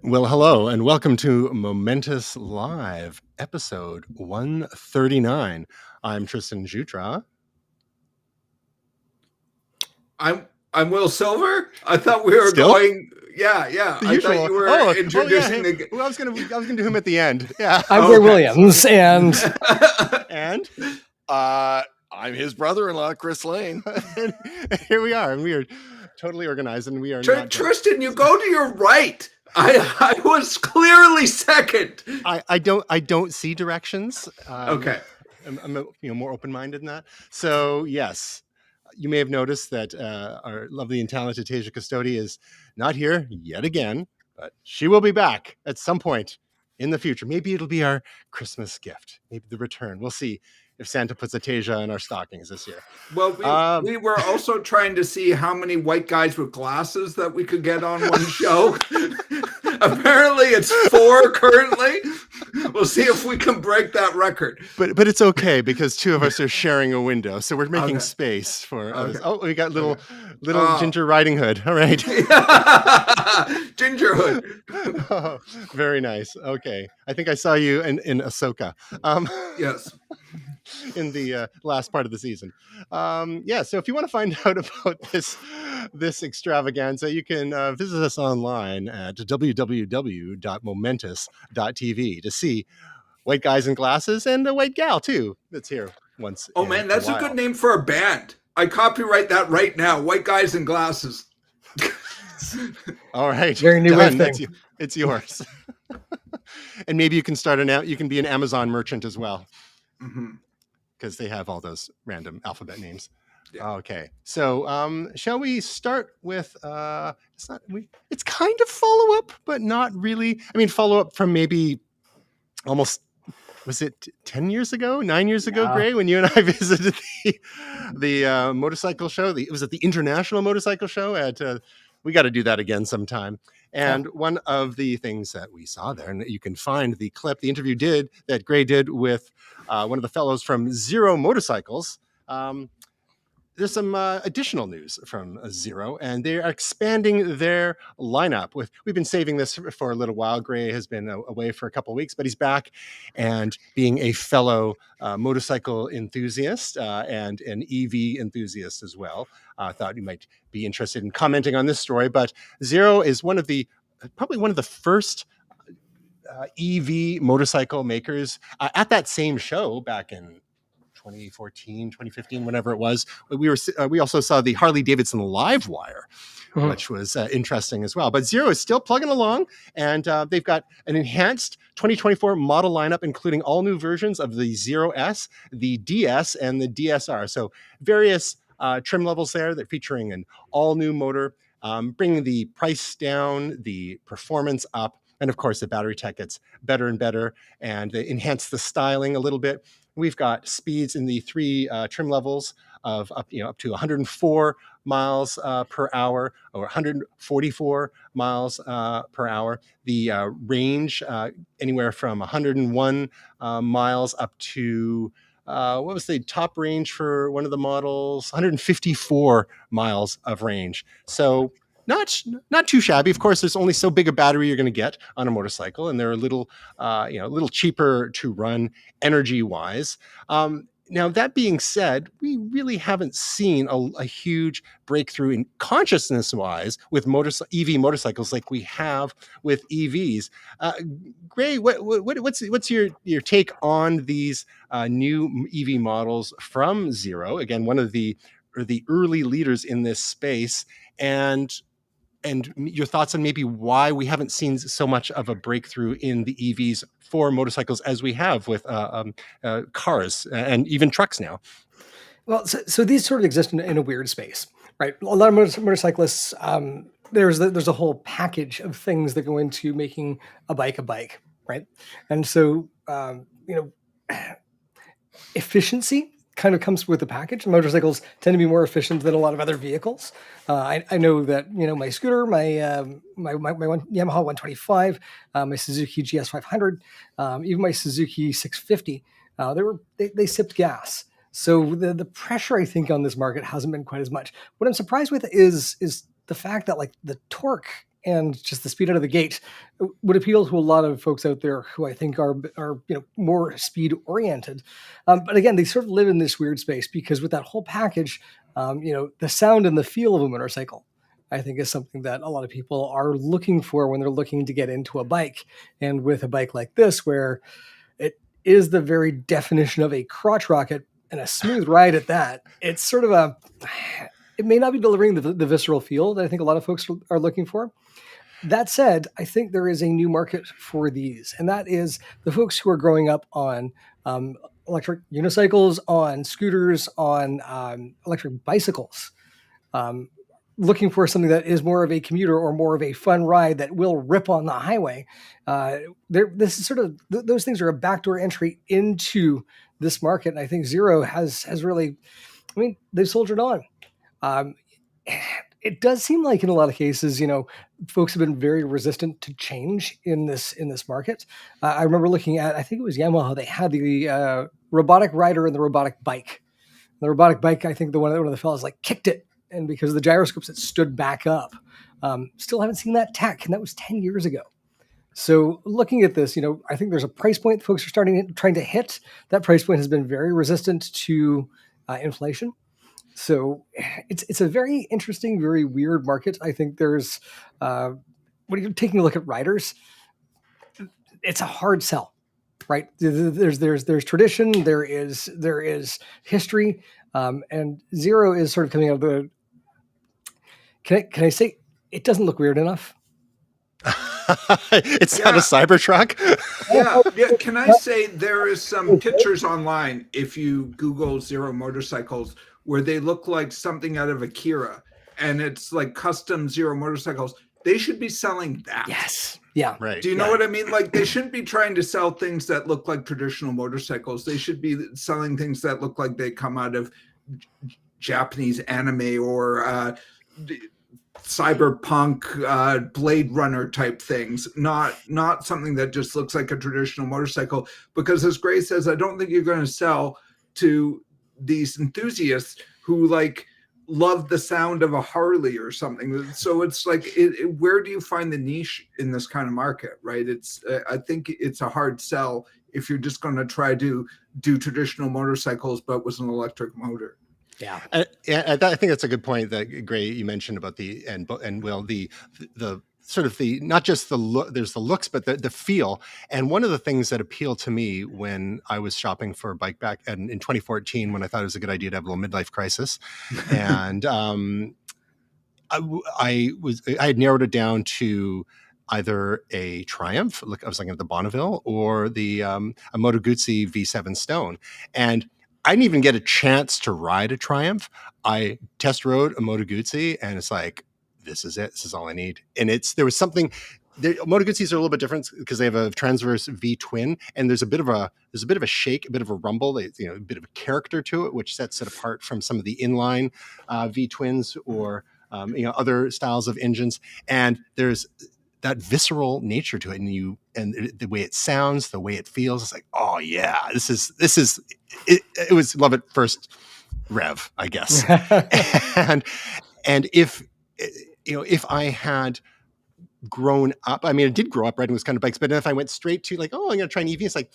Well, hello, and welcome to Momentous Live, episode 139. I'm Tristan Jutra. I'm Will Silver. I thought we were Still? going. Yeah. The I usual. thought you were introducing yeah. the. Well, I was gonna do him at the end. Yeah. I'm Gray Williams, and And I'm his brother-in-law, Chris Lane. and here we are, and we are tototally organized, and we are not. Tristan, you go to your right. I was clearly second. I don't see directions. Okay. I'm more open-minded than that. So yes, you may have noticed that our lovely and talented Tasia Custodi is not here yet again, but she will be back at some point in the future. Maybe it'll be our Christmas gift, maybe the return. We'll see if Santa puts a Tasia in our stockings this year. Well, we were also trying to see how many white guys with glasses that we could get on one show. Apparently, it's 4 currently. We'll see if we can break that record. But it's okay because 2 of us are sharing a window, so we're making space for others. Oh, we got little Ginger Riding Hood. All right. Ginger Hood. Oh, very nice. Okay. I think I saw you in Ahsoka. Yes. In the last part of the season. So if you want to find out about this extravaganza, you can visit us online at www.momentous.tv to see white guys in glasses and a white gal too that's here once. Oh man, that's a good name for a band. I copyright that right now. White guys in glasses. All right. very new thing. It's yours. And maybe you can you can be an Amazon merchant as well. Mm-hmm. Because they have all those random alphabet names. Yeah. Okay, so shall we start with it's kind of follow up, but not really. I mean, follow up from maybe almost, was it 10 years ago, 9 years ago, Gray, when you and I visited the motorcycle show? Was it the International Motorcycle Show? We got to do that again sometime. And one of the things that we saw there, and you can find the clip, the interview that Gray did with one of the fellows from Zero Motorcycles. There's some additional news from Zero, and they are expanding their lineup. We've been saving this for a little while. Gray has been away for a couple of weeks, but he's back, and being a fellow motorcycle enthusiast and an EV enthusiast as well, I thought you might be interested in commenting on this story. But Zero is probably one of the first EV motorcycle makers at that same show back in 2014, 2015, whenever it was. We also saw the Harley Davidson Live Wire, which was interesting as well. But Zero is still plugging along, and they've got an enhanced 2024 model lineup, including all new versions of the Zero S, the DS, and the DSR. So various trim levels there. They're featuring an all new motor, bringing the price down, the performance up, and of course the battery tech gets better and better, and they enhance the styling a little bit. We've got speeds in the 3 trim levels of up to 104 miles per hour or 144 miles per hour. The range anywhere from 101 miles up to what was the top range for one of the models? 154 miles of range. So not too shabby. Of course, there's only so big a battery you're going to get on a motorcycle, and they're a little cheaper to run energy wise. Now, that being said, we really haven't seen a huge breakthrough in consciousness-wise with EV motorcycles like we have with EVs. Gray, what's your take on these new EV models from Zero? Again, one of the early leaders in this space, and your thoughts on maybe why we haven't seen so much of a breakthrough in the EVs for motorcycles as we have with cars and even trucks now. Well, so these sort of exist in a weird space, right? A lot of motorcyclists, there's a whole package of things that go into making a bike, right? And so, efficiency kind of comes with the package. Motorcycles tend to be more efficient than a lot of other vehicles. I know that my scooter, my Yamaha 125, my Suzuki GS 500, even my Suzuki 650, they sipped gas. So the pressure, I think, on this market hasn't been quite as much. What I'm surprised with is the fact that like the torque and just the speed out of the gate would appeal to a lot of folks out there who I think are more speed oriented. But again, they sort of live in this weird space because with that whole package, the sound and the feel of a motorcycle, I think, is something that a lot of people are looking for when they're looking to get into a bike. And with a bike like this, where it is the very definition of a crotch rocket and a smooth ride at that, it's sort of it may not be delivering the visceral feel that I think a lot of folks are looking for. That said, I think there is a new market for these, and that is the folks who are growing up on electric unicycles, on scooters, on electric bicycles, looking for something that is more of a commuter or more of a fun ride that will rip on the highway. This is sort of those things are a backdoor entry into this market, and I think Zero has really, they've soldiered on. It does seem like in a lot of cases, folks have been very resistant to change in this market. I remember looking at, I think it was Yamaha, they had the robotic rider and the robotic bike. The robotic bike, I think one of the fellas kicked it, and because of the gyroscopes, it stood back up. Still haven't seen that tech, and that was 10 years ago. So looking at this, I think there's a price point folks are trying to hit. That price point has been very resistant to inflation. So it's a very interesting, very weird market. I think there's, when you're taking a look at riders, it's a hard sell, right? There's tradition, there is history, and Zero is sort of coming out of the. Can I say it doesn't look weird enough? It's not a Cybertruck. Yeah. Can I say there is some pictures online if you Google Zero motorcycles where they look like something out of Akira, and it's like custom Zero motorcycles. They should be selling that. Yes. Yeah. Right. Do you know what I mean? Like, they shouldn't be trying to sell things that look like traditional motorcycles. They should be selling things that look like they come out of Japanese anime or cyberpunk, Blade Runner type things, not something that just looks like a traditional motorcycle. Because as Gray says, I don't think you're going to sell to these enthusiasts who love the sound of a Harley or something. So it's where do you find the niche in this kind of market, right? I think it's a hard sell if you're just going to try to do traditional motorcycles but with an electric motor. Yeah, I think that's a good point that Gray you mentioned about the sort of the not just the look, there's the looks, but the feel. And one of the things that appealed to me when I was shopping for a bike back in 2014, when I thought it was a good idea to have a little midlife crisis, and I had narrowed it down to either a Triumph, I was looking at the Bonneville, or the a Moto Guzzi V7 Stone, and I didn't even get a chance to ride a Triumph. I test rode a Moto Guzzi, and it's like, this is it. This is all I need. And there was something. Moto Guzzis are a little bit different because they have a transverse V twin, and there's a bit of a shake, a bit of a rumble, a bit of a character to it, which sets it apart from some of the inline V twins or other styles of engines. And there's that visceral nature to it, and the way it sounds, the way it feels. It's like, oh yeah, this is it was love at first rev, I guess. and if I had grown up, I did grow up riding those kind of bikes, but if I went straight to I'm going to try an EV, it's like,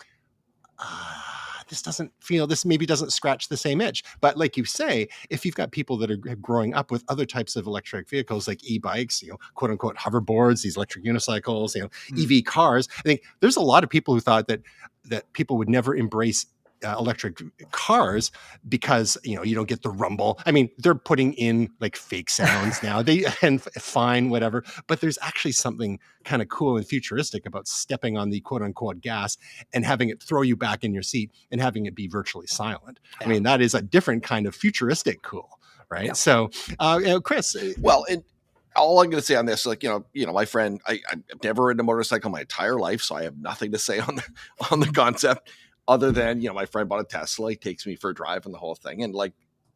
this maybe doesn't scratch the same itch. But like you say, if you've got people that are growing up with other types of electric vehicles like e-bikes, quote unquote hoverboards, these electric unicycles, EV cars, I think there's a lot of people who thought that people would never embrace electric cars because you don't get the rumble. They're putting in fake sounds now, and fine, whatever, but there's actually something kind of cool and futuristic about stepping on the quote unquote gas and having it throw you back in your seat and having it be virtually silent. Yeah. That is a different kind of futuristic cool, right? Yeah. So Chris, well, and all I'm going to say on this, my friend, I've never ridden a motorcycle my entire life, so I have nothing to say on the concept. Other than, my friend bought a Tesla, he takes me for a drive and the whole thing. And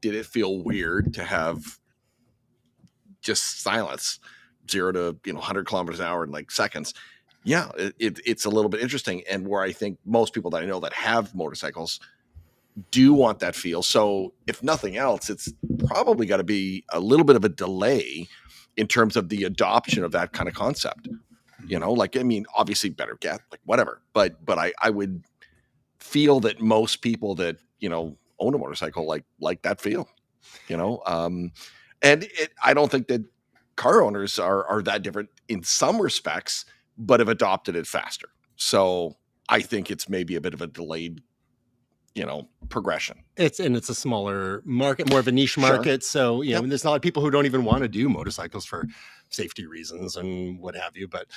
did it feel weird to have just silence, 0 to 100 kilometers an hour in seconds? Yeah, it's a little bit interesting. And where I think most people that I know that have motorcycles do want that feel. So if nothing else, it's probably got to be a little bit of a delay in terms of the adoption of that kind of concept. Like, I mean, obviously better get, like, whatever, but I would feel that most people that, own a motorcycle like that feel, and I don't think that car owners are that different in some respects, but have adopted it faster. So I think it's maybe a bit of a delayed, progression. It's a smaller market, more of a niche market. So, there's not a lot of people who don't even want to do motorcycles for safety reasons and what have you. But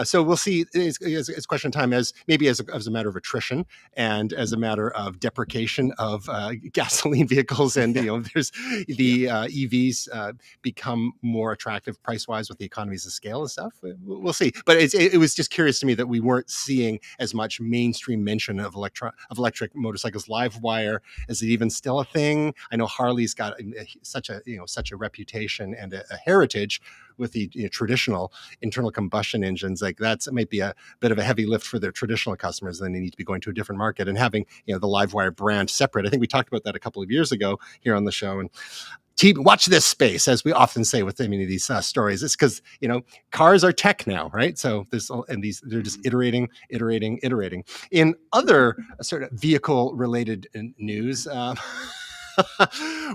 so we'll see. It's question time as a matter of attrition and as a matter of deprecation of gasoline vehicles. And, there's the EVs become more attractive price wise with the economies of scale and stuff. We'll see. But it was just curious to me that we weren't seeing as much mainstream mention of electric motorcycles. Livewire, is it even still a thing? I know Harley's got such a reputation and a heritage with the traditional internal combustion engines. Like that might be a bit of a heavy lift for their traditional customers. Then they need to be going to a different market and having the Livewire brand separate. I think we talked about that a couple of years ago here on the show. And watch this space, as we often say with many of these stories. It's because cars are tech now, right? So they're just iterating. In other sort of vehicle-related news,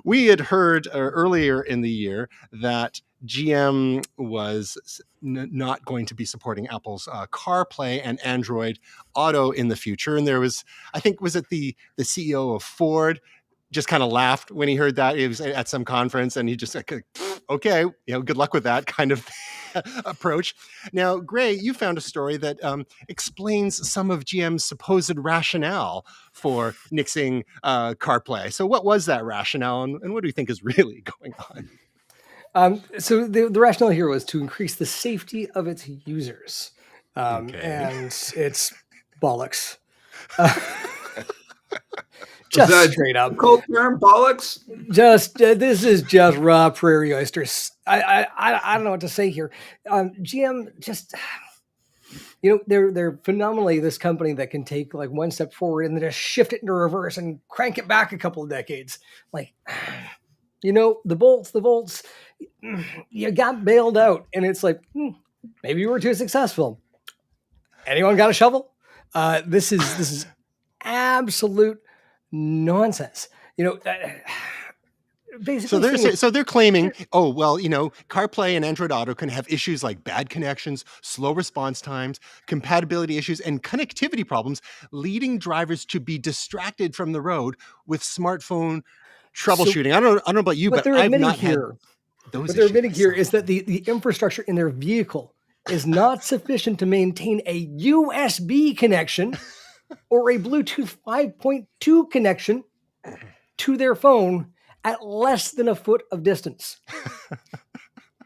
we had heard earlier in the year that GM was not going to be supporting Apple's CarPlay and Android Auto in the future, and there was, I think, was it the CEO of Ford just kind of laughed when he heard that. He was at some conference and he just like, okay, good luck with that kind of approach. Now, Gray, you found a story that explains some of GM's supposed rationale for nixing CarPlay. So what was that rationale and what do you think is really going on? So the rationale here was to increase the safety of its users. And it's bollocks. Just straight up. Cold term bollocks? This is just raw prairie oysters. I don't know what to say here. GM just, they're phenomenally this company that can take like one step forward and then just shift it into reverse and crank it back a couple of decades. Like, the volts, you got bailed out. And it's like, maybe you were too successful. Anyone got a shovel? This is absolute nonsense. Basically, so they're claiming, CarPlay and Android Auto can have issues like bad connections, slow response times, compatibility issues, and connectivity problems, leading drivers to be distracted from the road with smartphone troubleshooting. I don't know about you, but I've not had those. What they're admitting here is that the infrastructure in their vehicle is not sufficient to maintain a USB connection or a Bluetooth 5.2 connection to their phone at less than a foot of distance.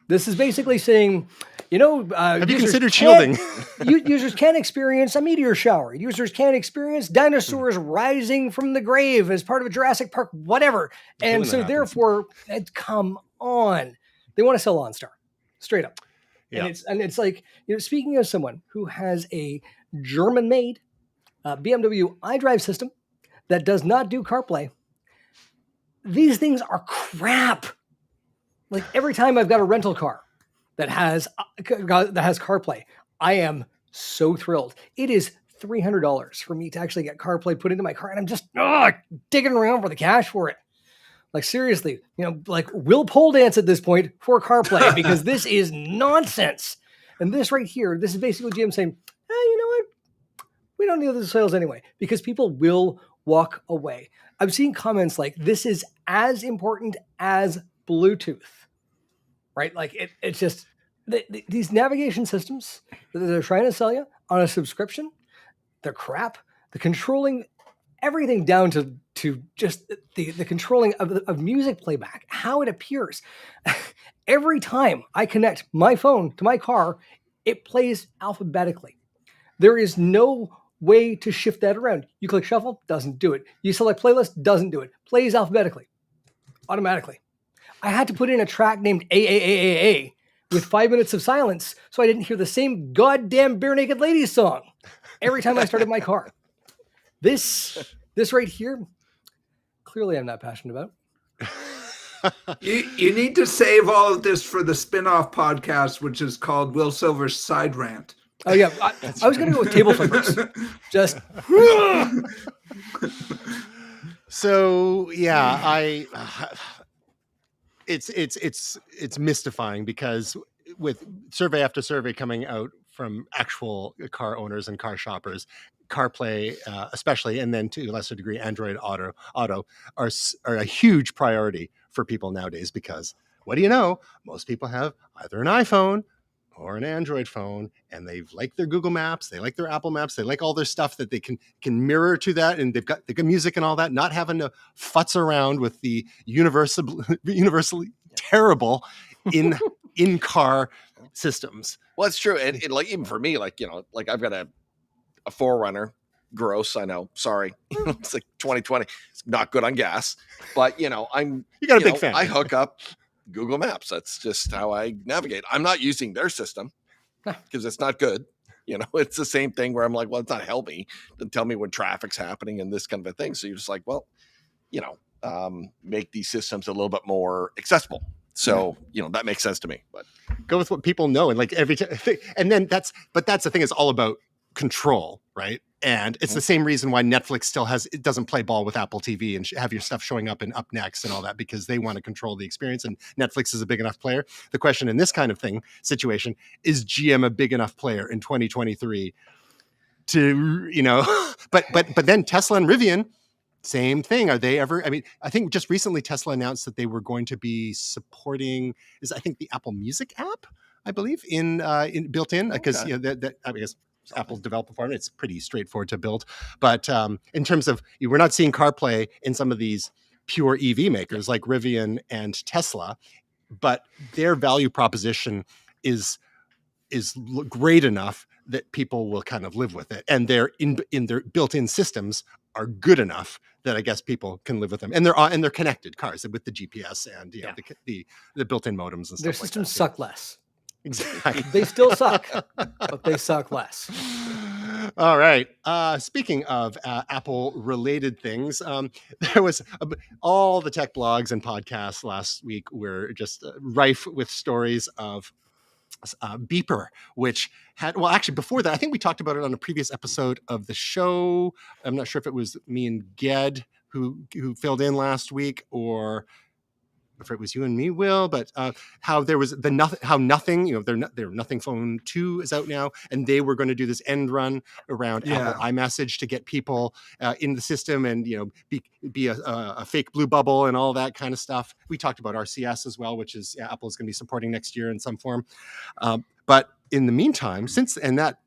This is basically saying, have you considered shielding? Users can't experience a meteor shower. Users can't experience dinosaurs rising from the grave as part of a Jurassic Park, whatever. And so therefore, come on. They want to sell OnStar, straight up. Yeah. And it's like, speaking of someone who has a German-made BMW iDrive system that does not do CarPlay, these things are crap. Like every time I've got a rental car that has CarPlay, I am so thrilled. It is $300 for me to actually get CarPlay put into my car, and I'm just digging around for the cash for it. Like seriously, we'll pole dance at this point for CarPlay because this is nonsense. And this right here, this is basically GM saying, you know what? We don't need those sales anyway, because people will walk away. I've seen comments like, this is as important as Bluetooth, right? Like it's just, these navigation systems that they're trying to sell you on a subscription, they're crap. The controlling everything down to just the controlling of music playback, how it appears. Every time I connect my phone to my car, it plays alphabetically. There is no way to shift that around. You click shuffle, doesn't do it. You select playlist, doesn't do it. Plays alphabetically, automatically. I had to put in a track named AAAAA with 5 minutes of silence so I didn't hear the same goddamn Bare Naked Ladies song every time I started my car. This right here, clearly I'm not passionate about. You need to save all of this for the spin-off podcast, which is called Will Silver's Side Rant. Oh yeah, I was going to go with table flippers. Just So yeah, it's mystifying because with survey after survey coming out from actual car owners and car shoppers, CarPlay, especially, and then to a lesser degree, Android Auto are a huge priority for people nowadays because what do you know? Most people have either an iPhone or an Android phone, and they like their Google Maps, they like their Apple Maps, they like all their stuff that they can mirror to that, and they've got music and all that, not having to futz around with the universally terrible in-car systems. Well, it's true, and like even for me, like like I've got a Forerunner. Gross, I know. Sorry, it's like 2020. It's not good on gas, but you got a big fan. I hook up Google Maps. That's just how I navigate. I'm not using their system because it's not good. It's the same thing where I'm like, well, it's not help me to tell me when traffic's happening and this kind of a thing. So you're just like, well, make these systems a little bit more accessible. So, that makes sense to me, but go with what people know. And like every time, and then that's the thing, is all about control, right? And it's the same reason why Netflix still it doesn't play ball with Apple TV and have your stuff showing up in Up Next and all that, because they want to control the experience, and Netflix is a big enough player. The question in this kind of situation is GM a big enough player in 2023 to, but then Tesla and Rivian, same thing. Are they ever? I mean, I think just recently Tesla announced that they were going to be supporting the Apple Music app, I believe, in built in, because that I guess Apple's developer for it. It's pretty straightforward to build. But in terms of, we're not seeing CarPlay in some of these pure EV makers like Rivian and Tesla, but their value proposition is great enough that people will kind of live with it, and their built-in systems are good enough that I guess people can live with them, and they're connected cars with the GPS and the built-in modems and stuff. Their like systems that. suck less. Exactly. They still suck, but they suck less. All right. Speaking of Apple-related things, there was all the tech blogs and podcasts last week were just rife with stories of Beeper, which had, well, actually before that, I think we talked about it on a previous episode of the show. I'm not sure if it was me and Ged who filled in last week, or if it was you and me, Will, but how there was Nothing, their Nothing Phone 2 is out now, and they were going to do this end run around Apple iMessage to get people in the system and, be a fake blue bubble and all that kind of stuff. We talked about RCS as well, which is Apple is going to be supporting next year in some form. But in the meantime, that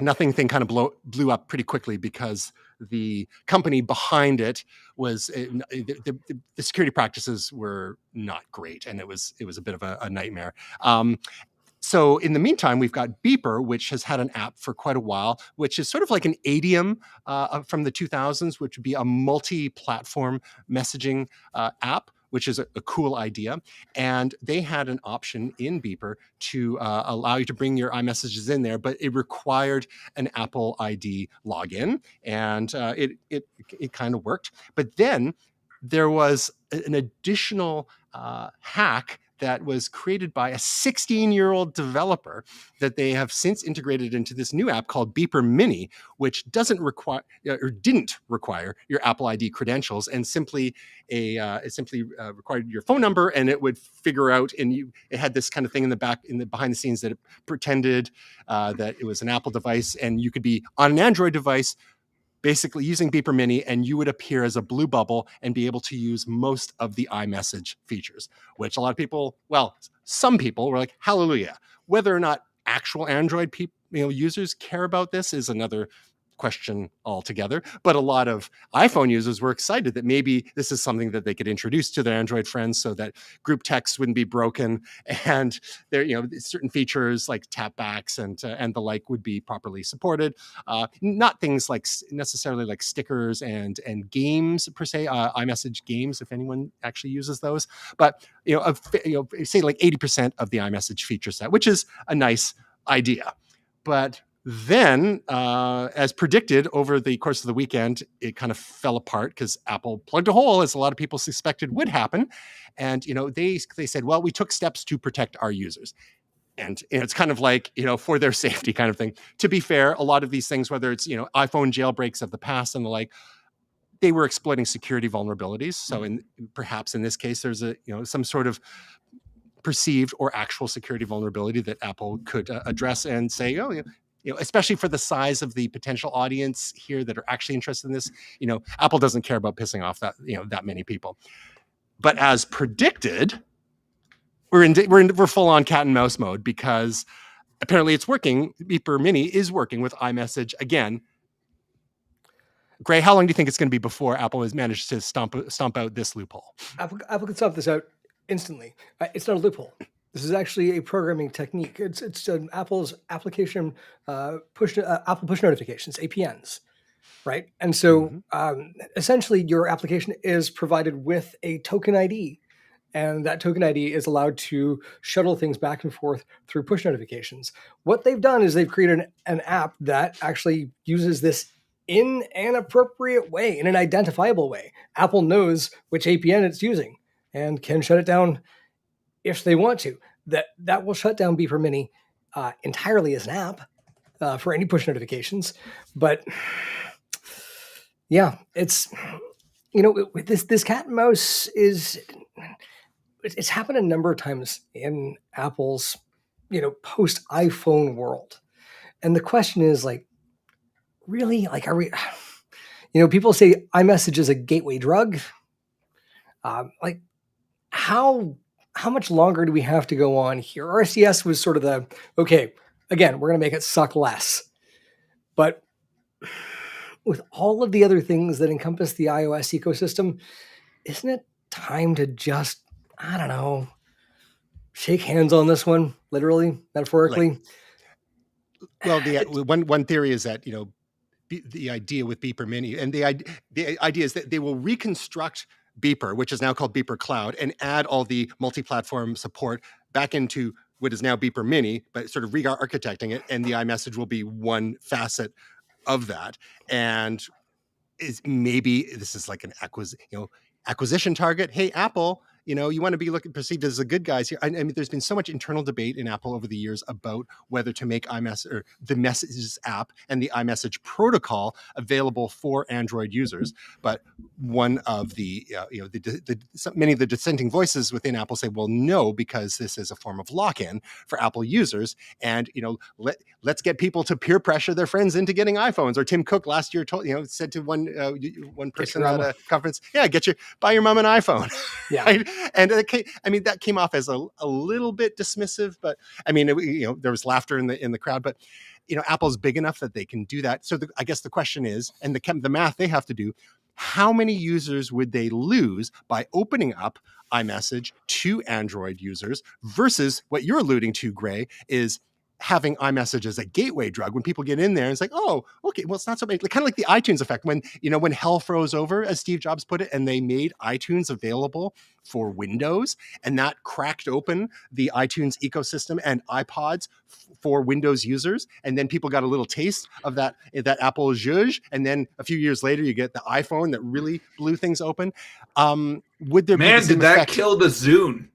Nothing thing kind of blew up pretty quickly because the company behind it was the security practices were not great, and it was a bit of a nightmare. So in the meantime, we've got Beeper, which has had an app for quite a while, which is sort of like an Adium from the 2000s, which would be a multi-platform messaging app, which is a cool idea. And they had an option in Beeper to allow you to bring your iMessages in there, but it required an Apple ID login, and it kind of worked. But then there was an additional hack that was created by a 16-year-old developer that they have since integrated into this new app called Beeper Mini, which didn't require your Apple ID credentials, and simply required your phone number, and it would figure out. And it had this kind of thing behind the scenes that it pretended that it was an Apple device, and you could be on an Android device, basically using Beeper Mini, and you would appear as a blue bubble and be able to use most of the iMessage features, which a lot of people, some people were like, hallelujah. Whether or not actual Android users care about this is another question altogether. But a lot of iPhone users were excited that maybe this is something that they could introduce to their Android friends so that group text wouldn't be broken, and there, certain features like tapbacks and the like would be properly supported. Not things like necessarily like stickers and games per se, iMessage games, if anyone actually uses those. But say like 80% of the iMessage feature set, which is a nice idea. But Then, as predicted over the course of the weekend, it kind of fell apart because Apple plugged a hole, as a lot of people suspected would happen. And they said, well, we took steps to protect our users. And it's kind of like, for their safety kind of thing. To be fair, a lot of these things, whether it's, iPhone jailbreaks of the past and the like, they were exploiting security vulnerabilities. So perhaps in this case, there's some sort of perceived or actual security vulnerability that Apple could address and say, especially for the size of the potential audience here that are actually interested in this, Apple doesn't care about pissing off that many people. But as predicted, we're full on cat and mouse mode, because apparently it's working. Beeper Mini is working with iMessage again. Gray, how long do you think it's going to be before Apple has managed to stomp out this loophole? Apple can stomp this out instantly. It's not a loophole. This is actually a programming technique. It's Apple's application Apple push notifications, APNs, right? And so essentially your application is provided with a token ID, and that token ID is allowed to shuttle things back and forth through push notifications. What they've done is they've created an app that actually uses this in an appropriate way, in an identifiable way. Apple knows which APN it's using and can shut it down if they want to. That will shut down Beeper Mini entirely as an app for any push notifications. But yeah, it's, with this cat and mouse it's happened a number of times in Apple's, post iPhone world. And the question is, like, really, like, are we, people say iMessage is a gateway drug. Like, how much longer do we have to go on here? RCS was sort of okay, again, we're going to make it suck less. But with all of the other things that encompass the iOS ecosystem, isn't it time to just, I don't know, shake hands on this one, literally, metaphorically? Well, one theory is that, the idea with Beeper Mini, and the idea is that they will reconstruct Beeper, which is now called Beeper Cloud, and add all the multi-platform support back into what is now Beeper Mini, but sort of re-architecting it, and the iMessage will be one facet of that. And maybe this is like an acquisition target. Hey, Apple, you want to be perceived as the good guys here. I mean, there's been so much internal debate in Apple over the years about whether to make iMessage, or the Messages app and the iMessage protocol, available for Android users. But one of the, many of the dissenting voices within Apple say, well, no, because this is a form of lock-in for Apple users. And, let's get people to peer pressure their friends into getting iPhones. Or Tim Cook last year said to one person at a conference, buy your mom an iPhone. Yeah. Right? And that came off as a little bit dismissive, but there was laughter in the crowd. But Apple's big enough that they can do that. So I guess the question is, and the math they have to do, how many users would they lose by opening up iMessage to Android users versus what you're alluding to, Gray, is having iMessage as a gateway drug. When people get in there, it's like, oh, okay, well, it's not so bad. Kind of like the iTunes effect when hell froze over, as Steve Jobs put it, and they made iTunes available for Windows, and that cracked open the iTunes ecosystem and iPods for Windows users. And then people got a little taste of that Apple zhuzh. And then a few years later, you get the iPhone that really blew things open. Would there be the same did that effect? kill the Zune?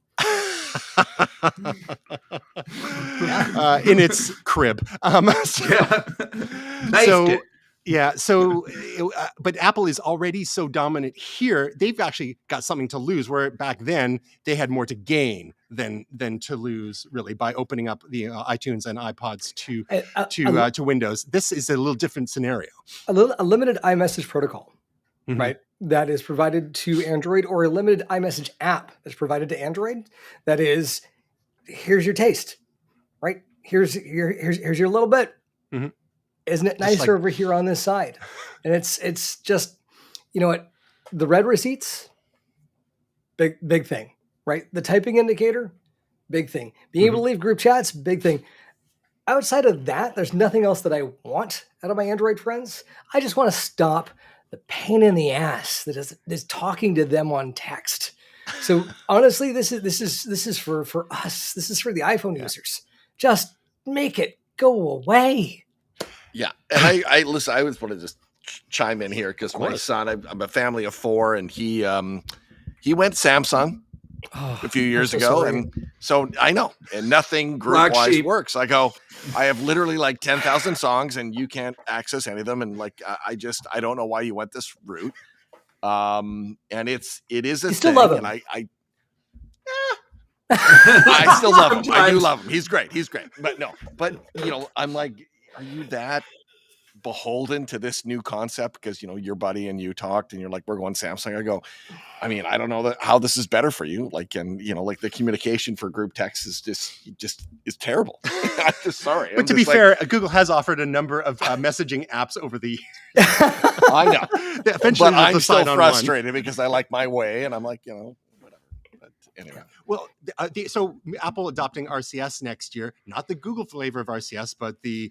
In its crib. But Apple is already so dominant here. They've actually got something to lose, where back then they had more to gain than to lose, really, by opening up the iTunes and iPods to Windows. This is a little different scenario. A limited iMessage protocol, right? That is provided to Android, or a limited iMessage app that's provided to Android. That is, here's your taste, right? Here's your little bit. Mm-hmm. Isn't it nicer over here on this side? And it's just, what, the read receipts, big thing, right? The typing indicator, big thing. Being able to leave group chats, big thing. Outside of that, there's nothing else that I want out of my Android friends. I just want to stop the pain in the ass that is talking to them on text. So honestly, this is for us. This is for the iPhone users. Just make it go away. Yeah, and I listen. I was want to just chime in here because my course. son, I'm a family of 4, and he went Samsung Oh, a few I'm years so ago, sorry. and so I know, and nothing group Black wise sheep. works. I go, I have literally like 10,000 songs, and you can't access any of them, and like I don't know why you went this route. And it is a You still thing, love and him. I still love him. I do Sometimes. love him. He's great. But I'm like, are you that beholden to this new concept? Because your buddy and you talked, and you're like, we're going Samsung. I go, I mean, I don't know how this is better for you. Like, and like the communication for group text is just is terrible. I'm just sorry. But to be fair, Google has offered a number of messaging apps over the I know, eventually but they'll I'm still decide on one. frustrated because I like my way, and I'm like, whatever. But anyway. Well, so Apple adopting RCS next year, not the Google flavor of RCS, but the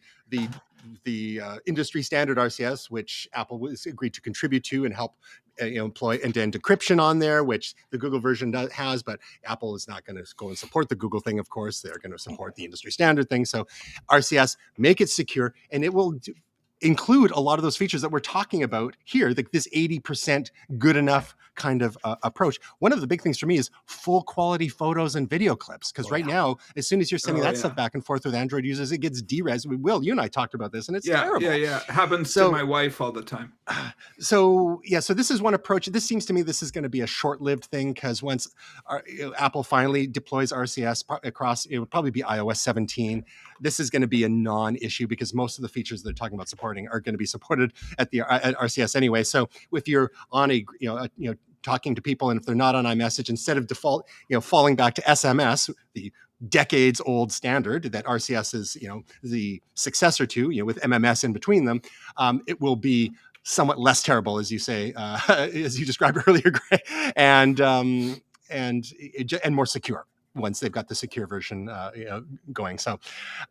industry standard RCS, which Apple was agreed to contribute to and help employ end-to-end decryption on there, which the Google version has, but Apple is not going to go and support the Google thing. Of course, they're going to support the industry standard thing. So RCS, make it secure, and it will include a lot of those features that we're talking about here, this 80% good enough kind of approach. One of the big things for me is full quality photos and video clips, because now, as soon as you're sending stuff back and forth with Android users, it gets deres. You and I talked about this, and it's terrible. Yeah. Happens to my wife all the time. So this is one approach. This seems to me this is going to be a short-lived thing, because once Apple finally deploys RCS across, it would probably be iOS 17. This is going to be a non-issue, because most of the features they're talking about supporting are going to be supported at RCS anyway. So if you're on talking to people, and if they're not on iMessage, instead of default, falling back to SMS, the decades old standard that RCS is, the successor to, with MMS in between them, it will be somewhat less terrible, as you say, as you described earlier, Greg, and more secure once they've got the secure version going. So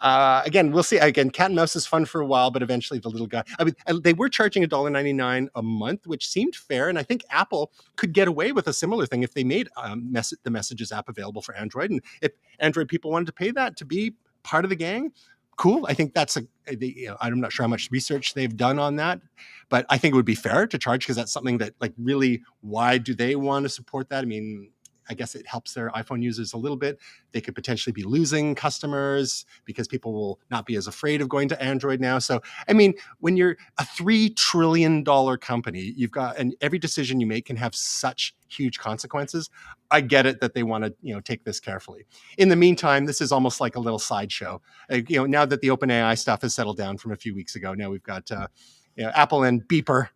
again, we'll see. Again, cat and mouse is fun for a while, but eventually the little guy, I mean, they were charging $1.99 a month, which seemed fair. And I think Apple could get away with a similar thing if they made the Messages app available for Android. And if Android people wanted to pay that to be part of the gang, cool. I think that's I'm not sure how much research they've done on that, but I think it would be fair to charge, because that's something that, like, really, why do they want to support that? I mean, I guess it helps their iPhone users a little bit. They could potentially be losing customers because people will not be as afraid of going to Android now. So, I mean, when you're a $3 trillion company, you've got, and every decision you make can have such huge consequences. I get it that they want to, take this carefully. In the meantime, this is almost like a little sideshow. Now that the OpenAI stuff has settled down from a few weeks ago, now we've got Apple and Beeper,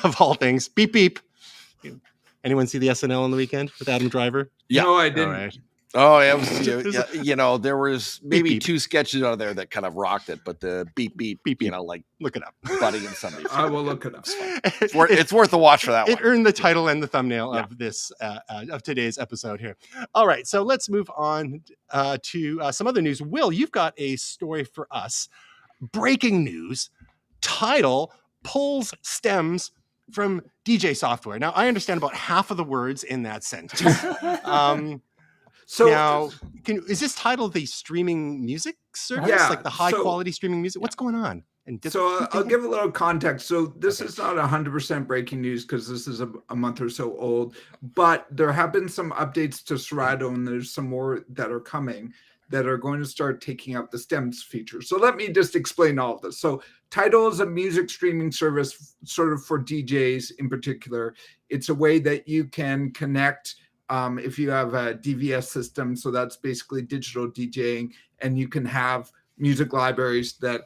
of all things, beep beep. Anyone see the SNL on the weekend with Adam Driver? Yeah. No, I didn't. All right. Oh, it was, there was maybe beep, 2 sketches out of there that kind of rocked it, but the beep, beep, beep, like, look it up. Butting in somebody. I will look it up. It's worth a watch for that one. It earned the title and the thumbnail of this, of today's episode here. All right, so let's move on to some other news. Will, you've got a story for us. Breaking news. Tidal pulls stems from DJ software. Now, I understand about half of the words in that sentence. So now, is this Tidal the streaming music service, like the high quality streaming music? What's going on? So I'll give a little context. So this is not 100% breaking news, because this is a month or so old, but there have been some updates to Serato, and there's some more that are coming that are going to start taking up the stems feature. So let me just explain all of this. So Tidal is a music streaming service sort of for DJs in particular. It's a way that you can connect if you have a DVS system. So that's basically digital DJing, and you can have music libraries that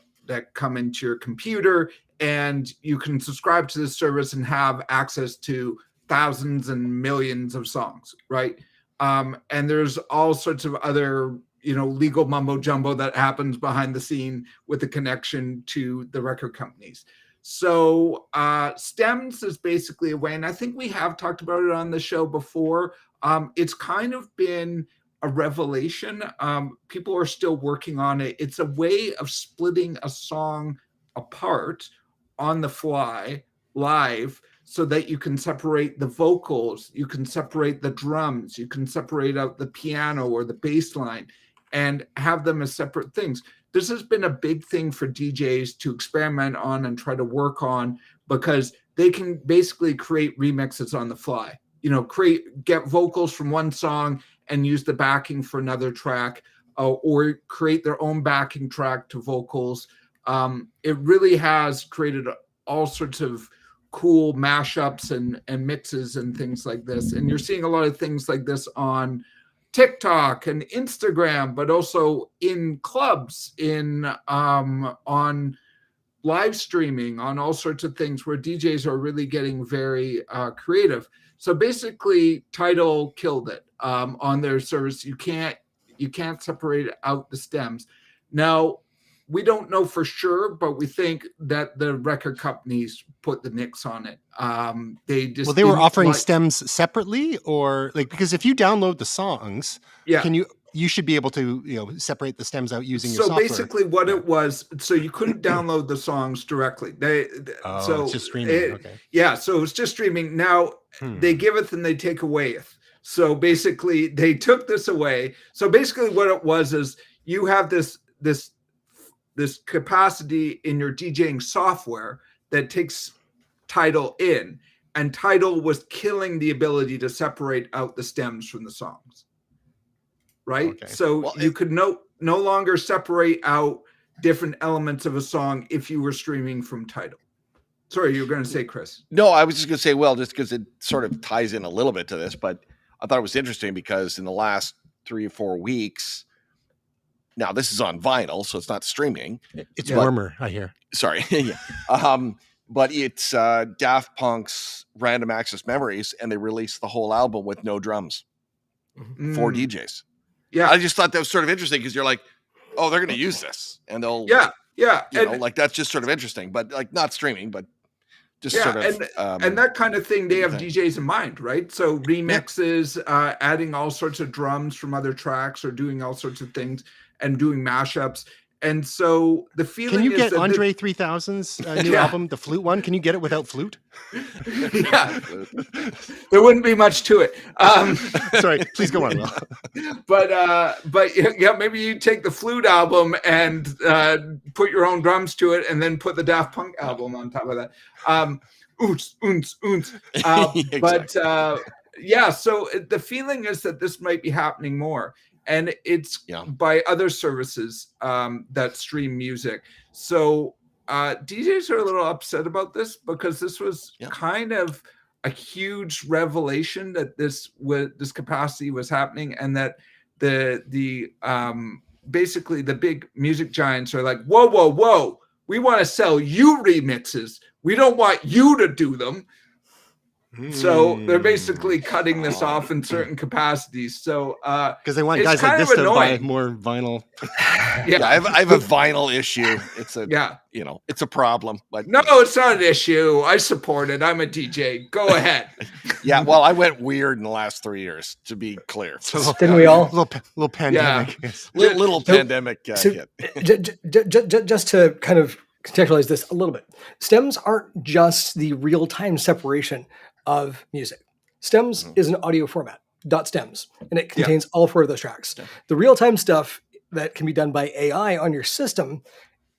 come into your computer, and you can subscribe to this service and have access to thousands and millions of songs, right? And there's all sorts of other legal mumbo jumbo that happens behind the scene with the connection to the record companies. So stems is basically a way, and I think we have talked about it on the show before. It's kind of been a revelation. People are still working on it. It's a way of splitting a song apart on the fly, live, so that you can separate the vocals, you can separate the drums, you can separate out the piano or the bass line. and have them as separate things. This has been a big thing for DJs to experiment on and try to work on, because they can basically create remixes on the fly. Get vocals from one song and use the backing for another track, or create their own backing track to vocals. It really has created all sorts of cool mashups and mixes and things like this. And you're seeing a lot of things like this on TikTok and Instagram, but also in clubs, on live streaming, on all sorts of things where DJs are really getting very creative. So basically, Tidal killed it on their service. You can't separate out the stems. Now, we don't know for sure, but we think that the record companies put the nix on it. They were offering stems separately, or because if you download the songs, you should be able to separate the stems out using your software. So basically, what it was, so you couldn't download the songs directly. So it's just streaming. So it's just streaming. Now they giveth and they take awayeth. So basically, they took this away. So basically, what it was is you have this capacity in your DJing software that takes Tidal in, and Tidal was killing the ability to separate out the stems from the songs. Right? Okay. So you could no longer separate out different elements of a song if you were streaming from Tidal. Sorry, you were going to say, Chris. No, I was just going to say, just because it sort of ties in a little bit to this, but I thought it was interesting because in the last 3 or 4 weeks, now this is on vinyl, so it's not streaming. It's warmer, I hear. Sorry. But it's Daft Punk's Random Access Memories, and they released the whole album with no drums for DJs. Yeah. I just thought that was sort of interesting because you're like, oh, they're going to use this, and they'll, that's just sort of interesting, but not streaming, but just sort of. And that kind of thing, they have DJs in mind, right? So remixes, adding all sorts of drums from other tracks, or doing all sorts of things and doing mashups. And so the feeling Can you is get that Andre 3000's new album, the flute one? Can you get it without flute? Yeah, there wouldn't be much to it. Sorry, please go on, Will. But maybe you take the flute album and put your own drums to it, and then put the Daft Punk album on top of that. Oons, oons, oons. Exactly. But so the feeling is that this might be happening more. And it's by other services that stream music. So DJs are a little upset about this, because this was kind of a huge revelation that this capacity was happening, and that the basically the big music giants are like, whoa, we want to sell you remixes. We don't want you to do them. So they're basically cutting this off in certain capacities. So because they want guys like this to buy more vinyl. I have a vinyl issue. It's it's a problem. But no, it's not an issue. I support it. I'm a DJ. Go ahead. I went weird in the last 3 years, to be clear. So, didn't we all? Little pandemic. Little pandemic hit. Just to kind of contextualize this a little bit, stems aren't just the real-time separation of music. Stems is an audio format, .stems, and it contains all 4 of those tracks. The real-time stuff that can be done by AI on your system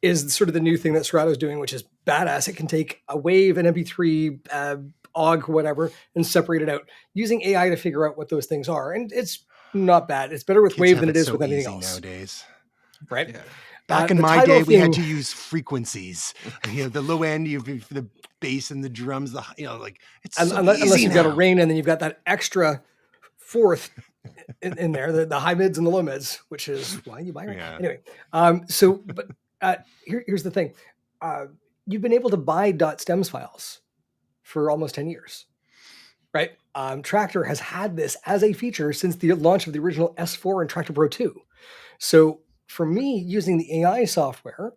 is sort of the new thing that Serato's doing, which is badass. It can take a wave, an MP3, OGG, whatever, and separate it out using AI to figure out what those things are. And it's not bad. It's better with Kids wave than it is with anything else. Nowadays. Right? Yeah. Back in my day, we had to use frequencies. The low end, the bass and the drums. It's so unless you've now. got a rain, and then you've got that extra fourth in there, the high mids and the low mids, which is why you buy it. Yeah. Anyway, here's the thing: you've been able to buy .stems files for almost 10 years, right? Traktor has had this as a feature since the launch of the original S4 and Traktor Pro 2. So for me, using the AI software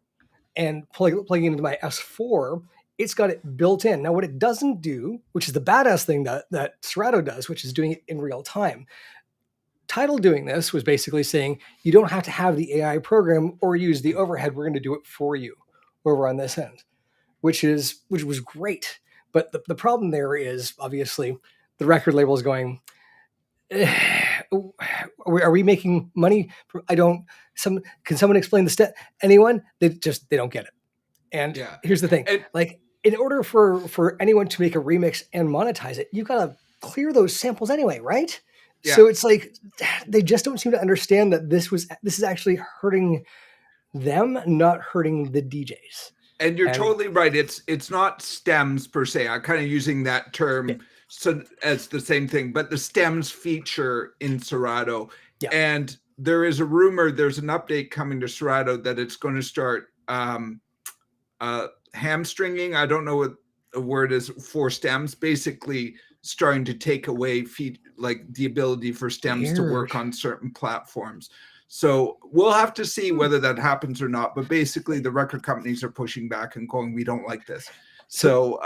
and plugging it into my S4, it's got it built in. Now, what it doesn't do, which is the badass thing that Serato does, which is doing it in real time. Tidal doing this was basically saying, you don't have to have the AI program or use the overhead. We're going to do it for you over on this end, which was great. But the problem there is, obviously, the record label is going, are we making money? Can someone explain the step? Anyone? They don't get it. And here's the thing, like in order for anyone to make a remix and monetize it, you've got to clear those samples anyway, right? Yeah. So it's like they just don't seem to understand that this is actually hurting them, not hurting the DJs. And you're totally right. It's not stems per se. I'm kind of using that term as the same thing, but the stems feature in Serato. Yeah. And there is a rumor, there's an update coming to Serato that it's going to start hamstringing. I don't know what the word is for stems, basically starting to take away like the ability for stems to work on certain platforms. So we'll have to see whether that happens or not. But basically, the record companies are pushing back and going, we don't like this. So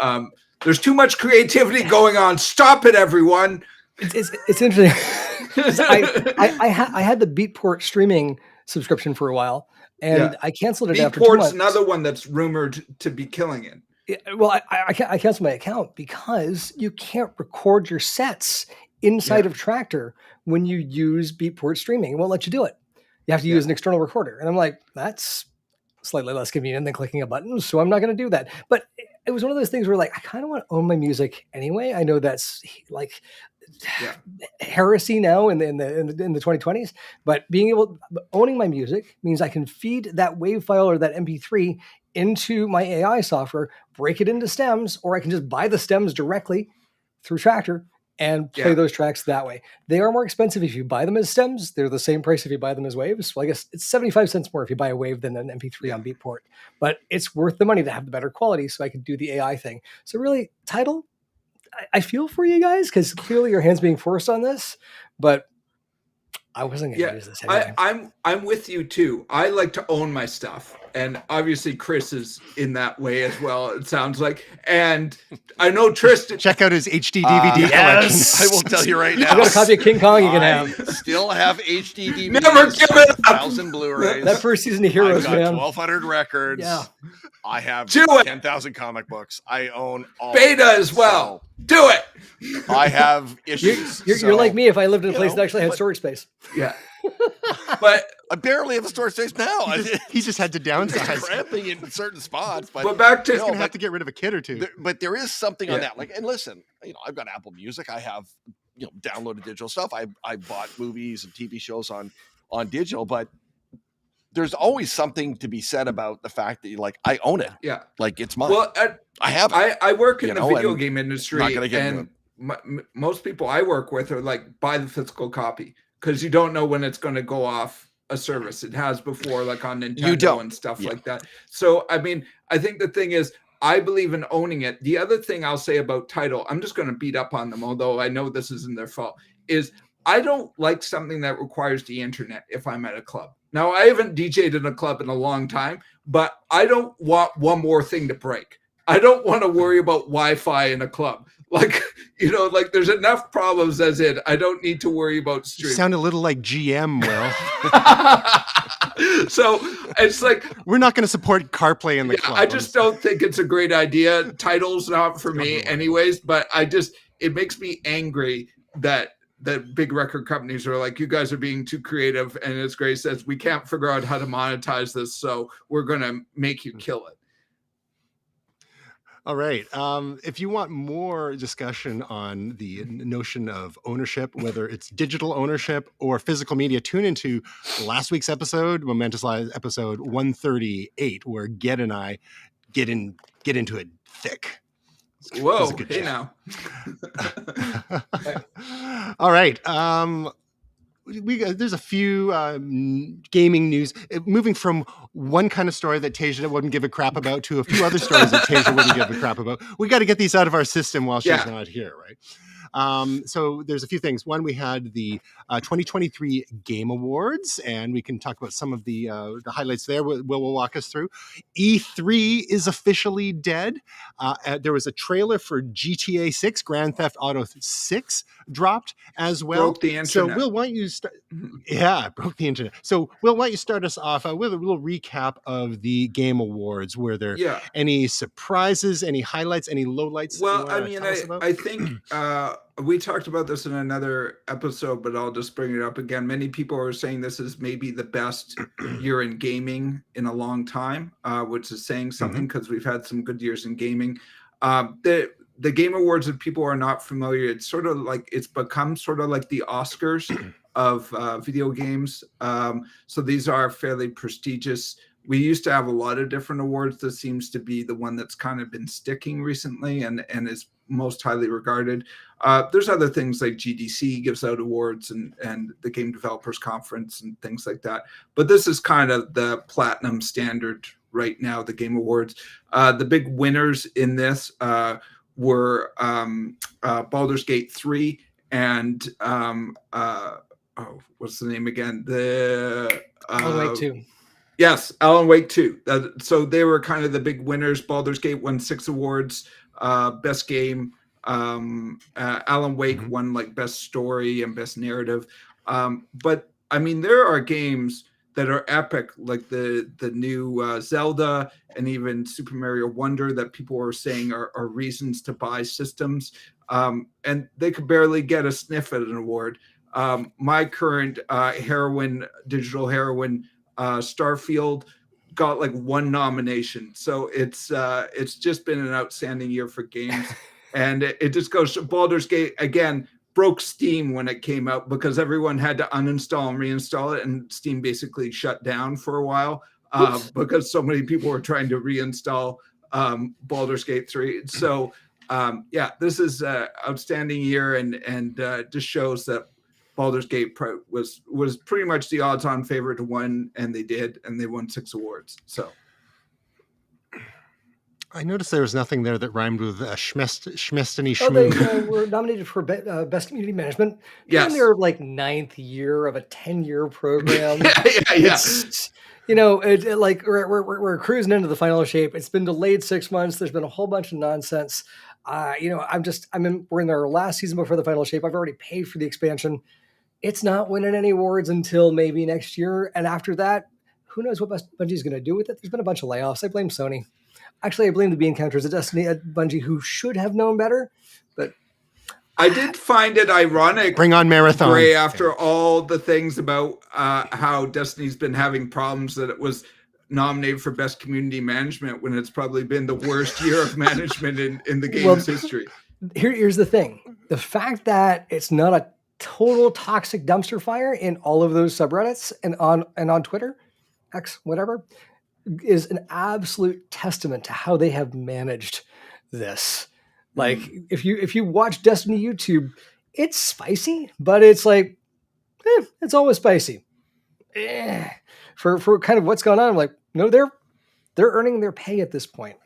there's too much creativity going on. Stop it, everyone. It's interesting. I had the Beatport streaming subscription for a while, and I canceled it after 2 months. Beatport's another one that's rumored to be killing it. Well, I canceled my account because you can't record your sets inside of Traktor when you use Beatport streaming. It won't let you do it. You have to use an external recorder. And I'm like, that's slightly less convenient than clicking a button, so I'm not going to do that. But it was one of those things where, like, I kind of want to own my music anyway. I know that's like heresy now in the 2020s, but owning my music means I can feed that WAV file or that MP3 into my AI software, break it into stems, or I can just buy the stems directly through Traktor and play those tracks that way. They are more expensive if you buy them as stems. They're the same price if you buy them as waves. Well, I guess it's 75 cents more if you buy a wave than an MP3 on Beatport. But it's worth the money to have the better quality so I can do the AI thing. So really, Tidal, I feel for you guys because clearly your hand's being forced on this. But I wasn't going to use this anyway. I'm with you too. I like to own my stuff. And obviously Chris is in that way as well, it sounds like. And I know Tristan. Check out his HD DVD collection. I will tell you right now. I've got a copy of King Kong you can have. Still have HD DVDs. Never give it up. 1,000 Blu-rays. That first season of Heroes, I've got man. 1,200 records. Yeah. I have 10,000 comic books. I own all. Beta as well. So do it. I have issues. You're like me if I lived in a place that actually had storage space. Yeah. But I barely have a storage space now. He just had to downsize. Cramping in certain spots. But back to he's gonna have to get rid of a kid or two. But there is something on that. Like, and listen, I've got Apple Music. I have downloaded digital stuff. I bought movies and TV shows on digital, but there's always something to be said about the fact that I own it. Yeah. Like it's mine. Well, I have it. I work in the video game industry, not gonna get and most people I work with are like, buy the physical copy because you don't know when it's going to go off a service. It has before, like on Nintendo and stuff like that. So, I mean, I think the thing is, I believe in owning it. The other thing I'll say about Tidal, I'm just going to beat up on them, although I know this isn't their fault, is I don't like something that requires the internet if I'm at a club. Now, I haven't DJ'd in a club in a long time, but I don't want one more thing to break. I don't want to worry about Wi-Fi in a club. Like, there's enough problems as it. I don't need to worry about streaming. You sound a little like GM, Will. So it's like, we're not going to support CarPlay in the club. I just don't think it's a great idea. Tidal's not for me anyways, but it makes me angry that big record companies are like, you guys are being too creative. And as Grace says, we can't figure out how to monetize this, so we're going to make you kill it. All right. If you want more discussion on the notion of ownership, whether it's digital ownership or physical media, tune into last week's episode, Momentous Live episode 138, where Ged and I get into it thick. Whoa! Hey now. All right. There's a few gaming news, moving from one kind of story that Tasia wouldn't give a crap about to a few other stories that Tasia wouldn't give a crap about. We got to get these out of our system while she's not here, right? So there's a few things. One, we had the 2023 Game Awards, and we can talk about some of the highlights there. Will walk us through. E3 is officially dead. There was a trailer for GTA 6, Grand Theft Auto 6 dropped as well. Broke the internet. So Will, why don't you start? Yeah, broke the internet. So Will, why don't you start us off with a little recap of the Game Awards? Were there any surprises, any highlights, any lowlights? Well, I mean, I think we talked about this in another episode, but I'll just bring it up again. Many people are saying this is maybe the best year in gaming in a long time, which is saying something because we've had some good years in gaming. The Game Awards, if people are not familiar, it's become sort of like the Oscars of video games. So these are fairly prestigious. We used to have a lot of different awards. This seems to be the one that's kind of been sticking recently and is most highly regarded. There's other things like GDC gives out awards and the Game Developers Conference and things like that. But this is kind of the platinum standard right now, the Game Awards. The big winners in this were Baldur's Gate 3 and what's the name again? Alan Wake 2. Yes, Alan Wake 2. So they were kind of the big winners. Baldur's Gate won 6 awards. Best game. Alan Wake won like best story and best narrative. But I mean, there are games that are epic, like the new Zelda and even Super Mario Wonder that people are saying are reasons to buy systems. And they could barely get a sniff at an award. My current digital heroine, Starfield, got like 1 nomination. So it's just been an outstanding year for games. And it just goes to Baldur's Gate again, broke Steam when it came out because everyone had to uninstall and reinstall it, and Steam basically shut down for a while because so many people were trying to reinstall Baldur's Gate 3. So this is an outstanding year and just shows that Baldur's Gate was pretty much the odds-on favorite to win, and they won 6 awards. So I noticed there was nothing there that rhymed with Schmestiny Oh, they Schmoo. were nominated for best community management. Yes. In their like 9th year of a 10-year program. yeah. We're cruising into the final shape. It's been delayed 6 months. There's been a whole bunch of nonsense. We're in our last season before the final shape. I've already paid for the expansion. It's not winning any awards until maybe next year. And after that, who knows what Bungie's going to do with it? There's been a bunch of layoffs. I blame Sony. Actually, I blame the bean counters at Destiny at Bungie, who should have known better. But I did find it ironic. Bring on Marathon. Gray, after all the things about how Destiny's been having problems, that it was nominated for best community management when it's probably been the worst year of management in the game's history. Here's the thing. The fact that it's not a total toxic dumpster fire in all of those subreddits and on Twitter, X, whatever, is an absolute testament to how they have managed this. Like if you watch Destiny YouTube, it's spicy, but it's like, it's always spicy. For kind of what's going on, I'm like, no, they're earning their pay at this point.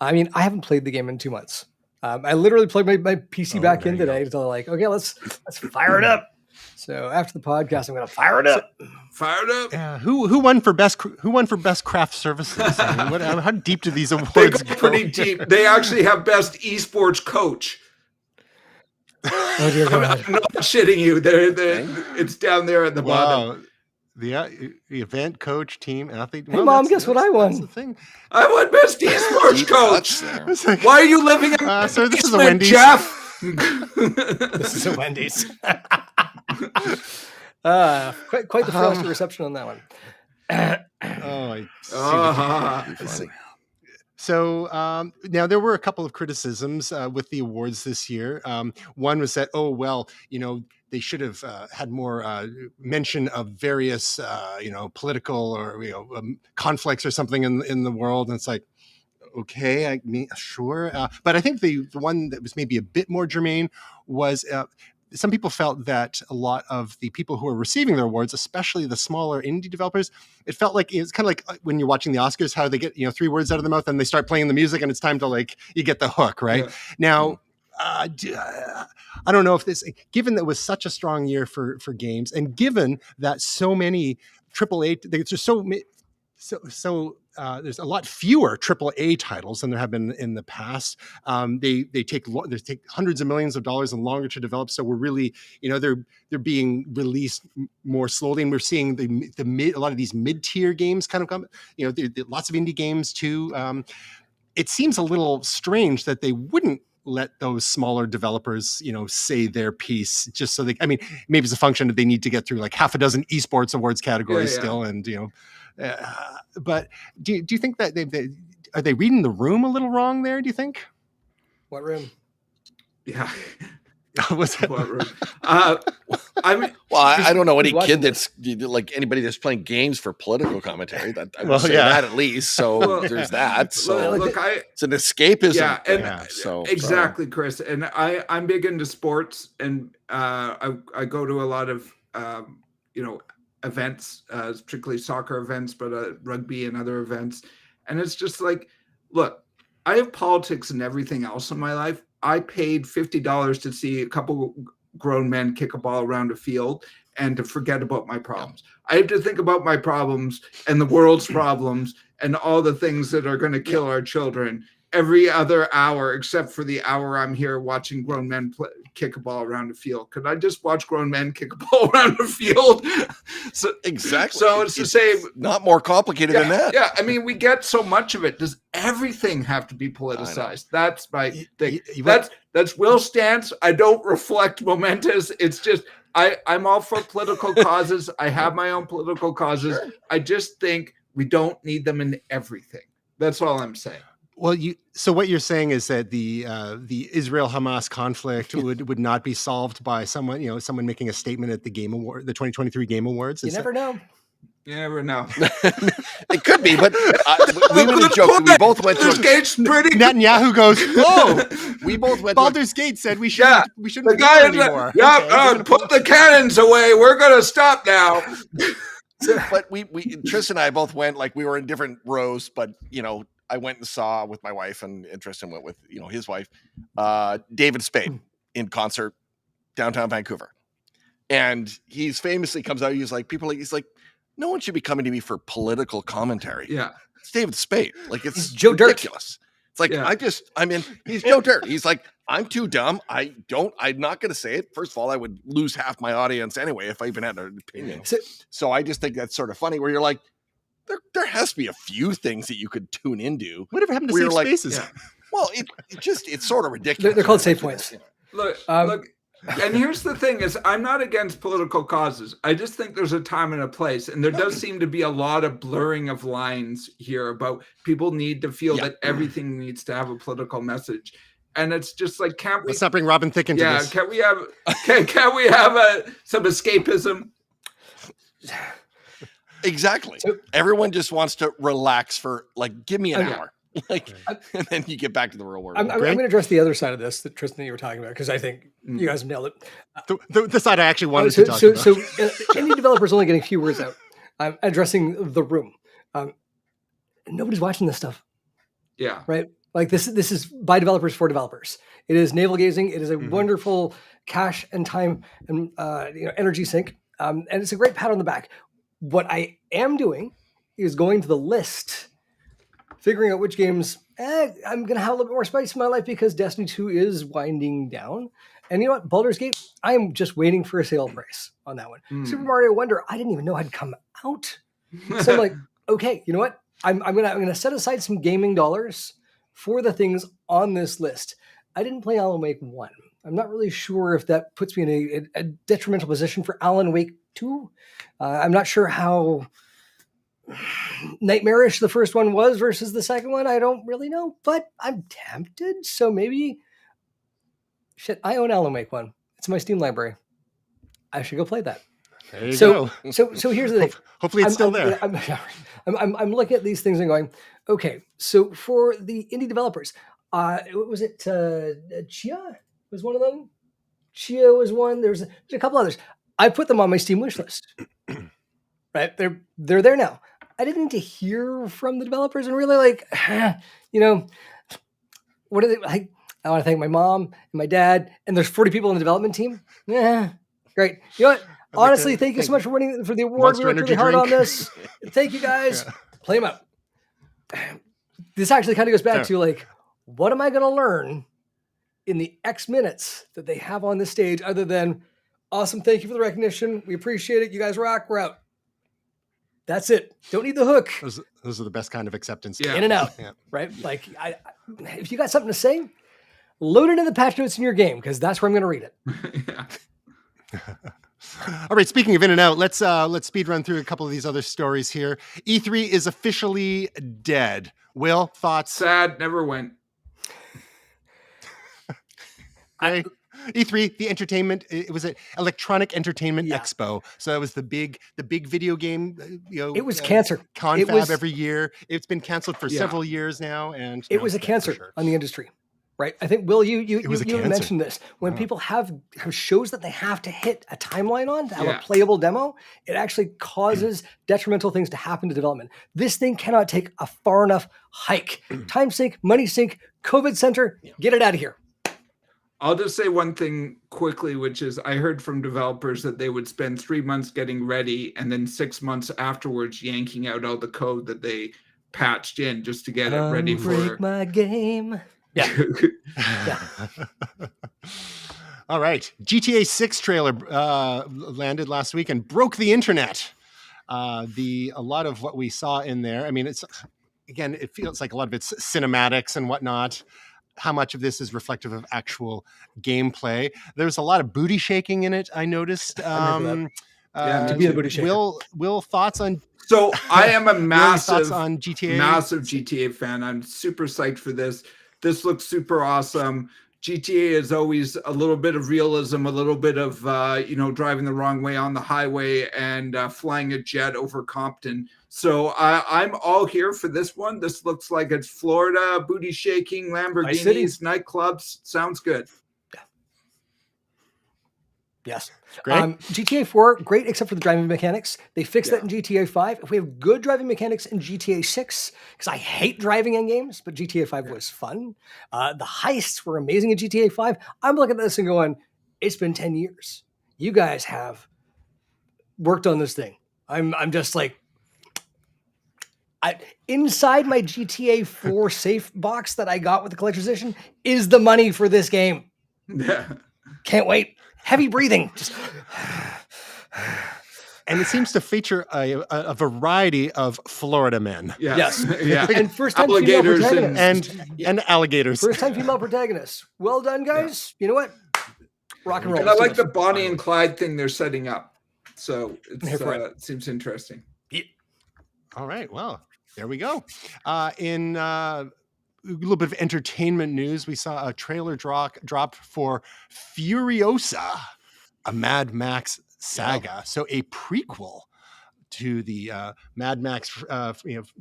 I mean, I haven't played the game in 2 months. I literally plugged my PC back in today to like, okay, let's fire it up. So after the podcast, I'm going to fire it up. Fire it up. Yeah, who won for best craft services? I mean, how deep do these They awards go go? pretty deep. They actually have best esports coach. Oh dear God. I'm not shitting you. It's down there at the bottom. Wow. The event coach, team, athlete. Hey, Mom, guess what I won? That's the thing. I won best esports coach. There. It's like, Why are you living in sir, this is a basement, Wendy's. Jeff? This is a Wendy's. Quite the frosty reception on that one. Oh, I see. So now there were a couple of criticisms with the awards this year. One was that, they should have had more mention of various, political or conflicts or something in the world. And it's like, okay, sure. But I think the one that was maybe a bit more germane was some people felt that a lot of the people who are receiving their awards, especially the smaller indie developers, it felt like it's kind of like when you're watching the Oscars, how they get 3 words out of the mouth and they start playing the music and it's time to you get the hook, right? Yeah. Now, I don't know if given that it was such a strong year for games, and given that so many AAA, there's just there's a lot fewer AAA titles than there have been in the past. They take hundreds of millions of dollars and longer to develop. So we're really, they're being released more slowly, and we're seeing a lot of these mid-tier games kind of come. Lots of indie games too. It seems a little strange that they wouldn't let those smaller developers, say their piece, just so they, I mean, maybe it's a function that they need to get through like half a dozen esports awards categories still. And, but do you think that are they reading the room a little wrong there? Do you think? What room? Yeah. What's that? What room? I mean, Well, I don't know any who's kid watching that's like anybody that's playing games for political commentary. That I would Well, say yeah. that at least. So Well, there's that. So look, it's an escapism. Yeah, and Yeah. So exactly, Chris. And I'm big into sports, and I go to a lot of events, particularly soccer events, but rugby and other events. And it's just like, look, I have politics and everything else in my life. I paid $50 to see a couple grown men kick a ball around a field and to forget about my problems. I have to think about my problems and the world's problems and all the things that are going to kill our children every other hour, except for the hour I'm here watching grown men kick a ball around a field. Could I just watch grown men kick a ball around a field? So, exactly. So it's the same. Not more complicated than that. Yeah, I mean, we get so much of it. Does everything have to be politicized? That's my thing. That's Will's stance. I don't reflect Momentous. It's just I'm all for political causes. I have my own political causes. Sure. I just think we don't need them in everything. That's all I'm saying. Well, so what you're saying is that the Israel-Hamas conflict would not be solved by someone making a statement at the the 2023 Game Awards. You never know. You never know. It could be, but we made a joke. We both went to Gate's pretty. Netanyahu goes, "Oh, we both went. Baldur's Gate said we shouldn't. We shouldn't the guy anymore." Put the cannons away. We're gonna stop now. But we Tristan and I both went, like, we were in different rows, but I went and saw with my wife, and Tristan went with his wife, David Spade in concert downtown Vancouver, and he's famously comes out. He's like, no one should be coming to me for political commentary. Yeah, it's David Spade. Like, it's Joe ridiculous. Dirt. It's like he's Joe Dirt. He's like, I'm too dumb. I'm not going to say it. First of all, I would lose half my audience anyway if I even had an opinion. So I just think that's sort of funny, where you're like, there has to be a few things that you could tune into. Whatever happened to safe spaces? Yeah. Well, it's sort of ridiculous. They're called safe points. Look, and here's the thing: is I'm not against political causes. I just think there's a time and a place, and there does seem to be a lot of blurring of lines here about people need to feel that everything needs to have a political message. And it's just like, can't we? Let's not bring Robin Thicke into this. Can we have? Can we have some escapism? Exactly. So, everyone just wants to relax for, like, give me an hour, and then you get back to the real world. I'm going to address the other side of this that Tristan, you were talking about, because I think you guys nailed it. The side I actually wanted to talk about. So indie developers only getting a few words out. I'm addressing the room. Nobody's watching this stuff. Yeah. Right. Like, this is by developers for developers. It is navel gazing. It is a wonderful cash and time and energy sink. And it's a great pat on the back. What I am doing is going to the list, figuring out which games I'm going to have a little bit more spice in my life, because Destiny 2 is winding down. And you know what? Baldur's Gate, I am just waiting for a sale price on that one. Super Mario Wonder, I didn't even know had come out. So I'm like, okay, you know what? I'm gonna set aside some gaming dollars for the things on this list. I didn't play Alan Wake 1. I'm not really sure if that puts me in a detrimental position for Alan Wake 2. I'm not sure how nightmarish the first one was versus the second one. I don't really know, but I'm tempted. So maybe, I own Alan Wake 1. It's in my Steam library. I should go play that. There you go. So here's the thing. Hopefully it's still there. I'm looking at these things and going, okay, so for the indie developers, what was it? Chia was one of them. Chia was one. There's a couple others. I put them on my Steam wish list. Right? They're there now. I didn't need to hear from the developers and really, like, what are they like? I want to thank my mom and my dad, and there's 40 people in the development team. Yeah, great. You know what? Honestly, thank you so much for winning for the award. We worked really hard on this. Thank you, guys. Play them out. This actually kind of goes back to, like, what am I going to learn in the X minutes that they have on this stage, other than, awesome, thank you for the recognition. We appreciate it. You guys rock. We're out. That's it. Don't need the hook. Those are the best kind of acceptance. In and out. Yeah. Right? Like, if you got something to say, load it in the patch notes in your game because that's where I'm going to read it. Yeah. All right, speaking of in and out, let's speed run through a couple of these other stories here. E3 is officially dead. Will, thoughts? Sad, never went. E3, the entertainment, it was an electronic entertainment expo. So that was the big video game, it was cancer. Confab every year. It's been canceled for several years now. And it was a cancer on the industry. Right. I think, Will, you mentioned this. When people have shows that they have to hit a timeline on to have a playable demo, it actually causes detrimental things to happen to development. This thing cannot take a far enough hike. Time sink, money sink, COVID center, get it out of here. I'll just say one thing quickly, which is I heard from developers that they would spend 3 months getting ready and then 6 months afterwards yanking out all the code that they patched in just to get it ready for my game. Yeah. All right. GTA 6 trailer landed last week and broke the internet. A lot of what we saw in there, I mean, it feels like a lot of it's cinematics and whatnot. How much of this is reflective of actual gameplay? There's a lot of booty shaking in it, I noticed. To be the booty shaker. Will, thoughts on? So I am a massive GTA fan. I'm super psyched for this. This looks super awesome. GTA is always a little bit of realism, a little bit of driving the wrong way on the highway and flying a jet over Compton. So I'm all here for this one. This looks like it's Florida, booty shaking, Lamborghinis, nightclubs. Sounds good. Yes. Great. GTA 4, great except for the driving mechanics. They fixed that in GTA 5. If we have good driving mechanics in GTA 6, because I hate driving in games, but GTA 5 was fun. The heists were amazing in GTA 5. I'm looking at this and going, it's been 10 years. You guys have worked on this thing. I'm just like, inside my GTA 4 safe box that I got with the collector's edition is the money for this game. Yeah. Can't wait. Heavy breathing. And it seems to feature a variety of Florida men. Yes. Yeah. And first time female protagonists. And alligators. First time female protagonists. Well done, guys. You know what? Rock and roll. And I like the Bonnie and Clyde thing they're setting up. So it seems interesting. Yeah. All right. Well, there we go. In a little bit of entertainment news, we saw a trailer drop for Furiosa, a Mad Max Saga. So a prequel to the Mad Max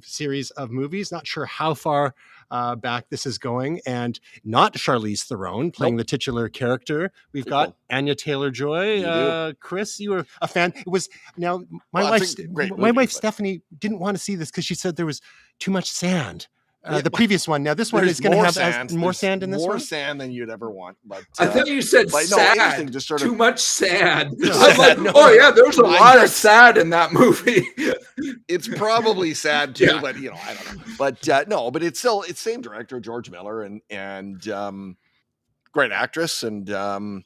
series of movies. Not sure how far back this is going, and not Charlize Theron playing the titular character. We've got Anya Taylor-Joy. Chris, you were a fan. It was my wife Stephanie didn't want to see this because she said there was too much sand. The previous one. Now this one is going to have more sand in this one. More sand than you'd ever want. But I thought you said sad. Just sort of too much sand. No, I'm like, there's a lot of sad in that movie. It's probably sad too, but I don't know. But but it's same director, George Miller, and great actress, and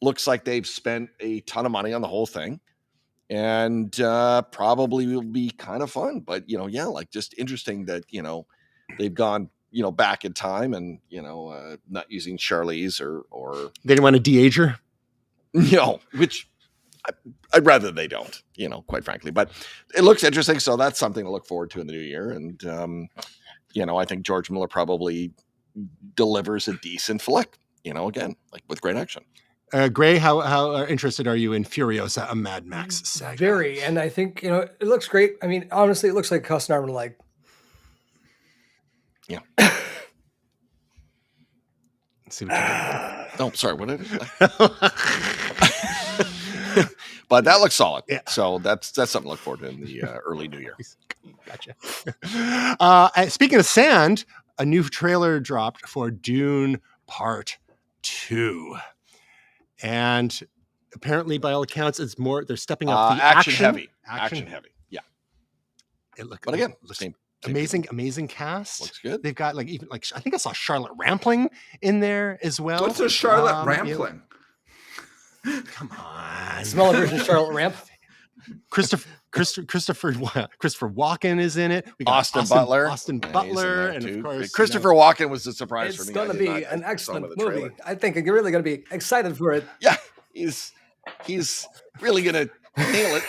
looks like they've spent a ton of money on the whole thing, and probably will be kind of fun. But just interesting that they've gone, back in time and, not using Charlize or they didn't want to de-age her. Which I'd rather they don't, quite frankly, but it looks interesting. So that's something to look forward to in the new year. And, I think George Miller probably delivers a decent flick, again, like with great action. Gray, how interested are you in Furiosa, a Mad Max Saga? Very. And I think, it looks great. I mean, honestly, it looks like cuss an arm and a leg. Yeah. Let's see what you Oh, sorry. What did But that looks solid. Yeah. So that's something to look forward to in the early new year. Gotcha. Speaking of sand, a new trailer dropped for Dune Part 2. And apparently, by all accounts, it's more, they're stepping up the action heavy. Action heavy. Yeah. But again, same. Amazing cast. Looks good. They've got I think I saw Charlotte Rampling in there as well. What's a Charlotte Rampling? Come on. Smaller version of Charlotte Ramp. Christopher Walken is in it. We got Austin Butler. Austin Yeah, he's in Butler, there, and too. of course Christopher Walken was a surprise It's for me. going to be an I saw him excellent in the movie. trailer. I think you're really going to be excited for it. Yeah, he's really gonna nail it.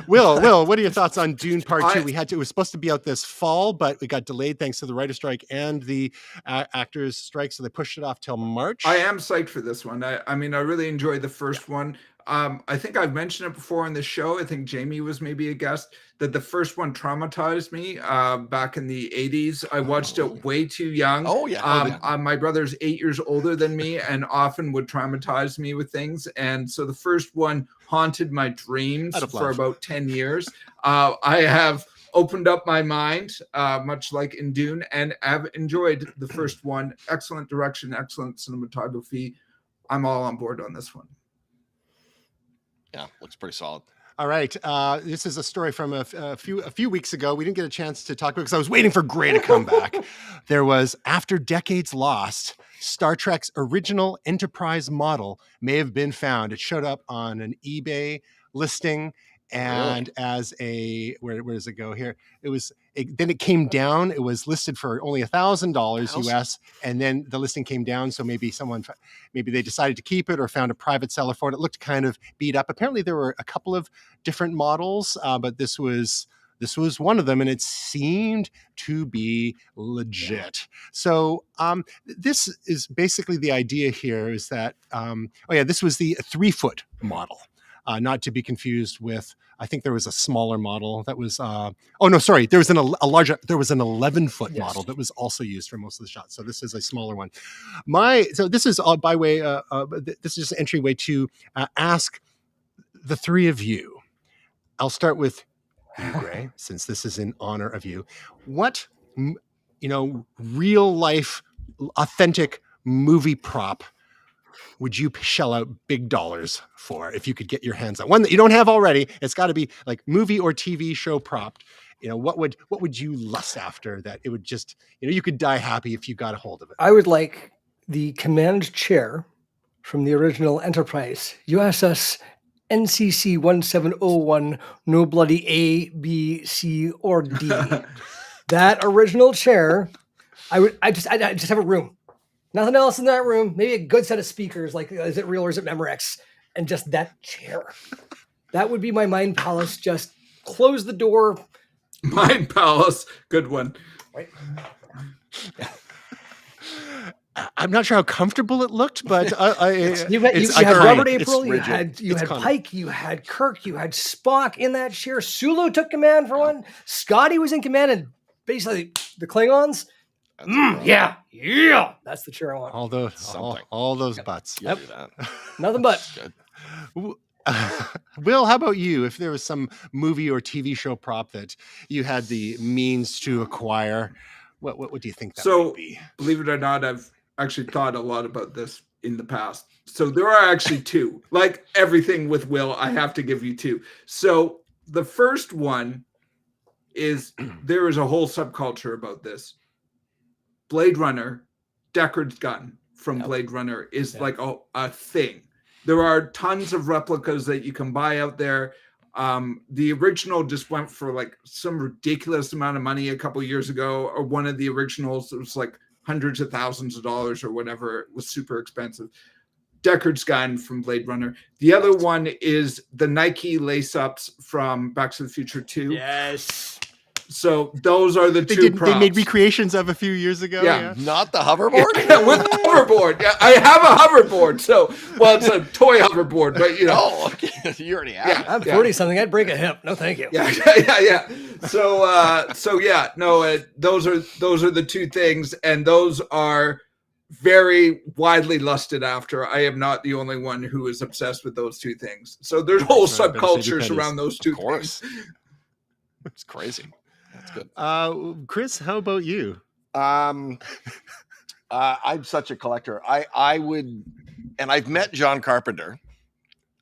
Will, what are your thoughts on Dune Part 2? I- It was supposed to be out this fall, but it got delayed thanks to the writer's strike and the actors' strike, so they pushed it off till March. I am psyched for this one. I mean, I really enjoyed the first one. I think I've mentioned it before on the show. I think Jamie was maybe a guest, that the first one traumatized me back in the 80s. I watched it way too young. Oh yeah. My brother's 8 years older than me and often would traumatize me with things. And so the first one haunted my dreams for about 10 years. I have opened up my mind, much like in Dune, and have enjoyed the first one. Excellent direction, excellent cinematography. I'm all on board on this one. Yeah, looks pretty solid. All right. This is a story from a few weeks ago. We didn't get a chance to talk about it because I was waiting for Gray to come back. There was, after decades lost, Star Trek's original Enterprise model may have been found. It showed up on an eBay listing, and as a where does it go here? Then it came down. It was listed for only $1,000 US, and then the listing came down. So maybe they decided to keep it or found a private seller for it. It looked kind of beat up. Apparently there were a couple of different models, but this was one of them, and it seemed to be legit. So this is basically the idea here is that, this was the 3-foot model. Not to be confused with, I think there was a smaller model that was, there was an 11-foot model that was also used for most of the shots. So this is a smaller one. So this is by way, this is just an entryway to ask the three of you. I'll start with you, Gray, since this is in honor of you. What, real life, authentic movie prop would you shell out big dollars for if you could get your hands on one that you don't have already? It's got to be like movie or TV show propped. What would you lust after that it would just, you could die happy if you got a hold of it? I would like the command chair from the original Enterprise, USS NCC 1701, no bloody A, B, C, or D. That original chair, I just have a room. Nothing else in that room. Maybe a good set of speakers, like is it real or is it Memorex? And just that chair. That would be my mind palace. Just close the door. Mind palace. Good one. Right. Yeah. I'm not sure how comfortable it looked, but you had Robert April, you had Pike, you had Kirk, you had Spock in that chair. Sulu took command for one. Scotty was in command, and basically the Klingons. Yeah. That's the chair I want. All those butts. Yep. Nothing but. Will, how about you? If there was some movie or TV show prop that you had the means to acquire, what do you think that would be? Believe it or not, I've actually thought a lot about this in the past. So there are actually two. Like everything with Will, I have to give you two. So the first one is there is a whole subculture about this. Blade Runner, Deckard's gun from Blade Runner is like a thing. There are tons of replicas that you can buy out there. The original just went for like some ridiculous amount of money a couple of years ago, or one of the originals, it was like hundreds of thousands of dollars or whatever. It was super expensive. Deckard's gun from Blade Runner. The other one is the Nike lace-ups from Back to the Future 2. Yes. So those are the two props. They made recreations of a few years ago. Yeah. Not the hoverboard? Yeah, with the hoverboard. Yeah, I have a hoverboard. So, it's a toy hoverboard, but Oh, okay. You already have. Yeah, I'm 40-something. I'd break a hip. No, thank you. Yeah. So, those are the two things, and those are very widely lusted after. I am not the only one who is obsessed with those two things. So there's whole subcultures around those two things. It's crazy. That's good. Chris, how about you? I'm such a collector. I would, and I've met John Carpenter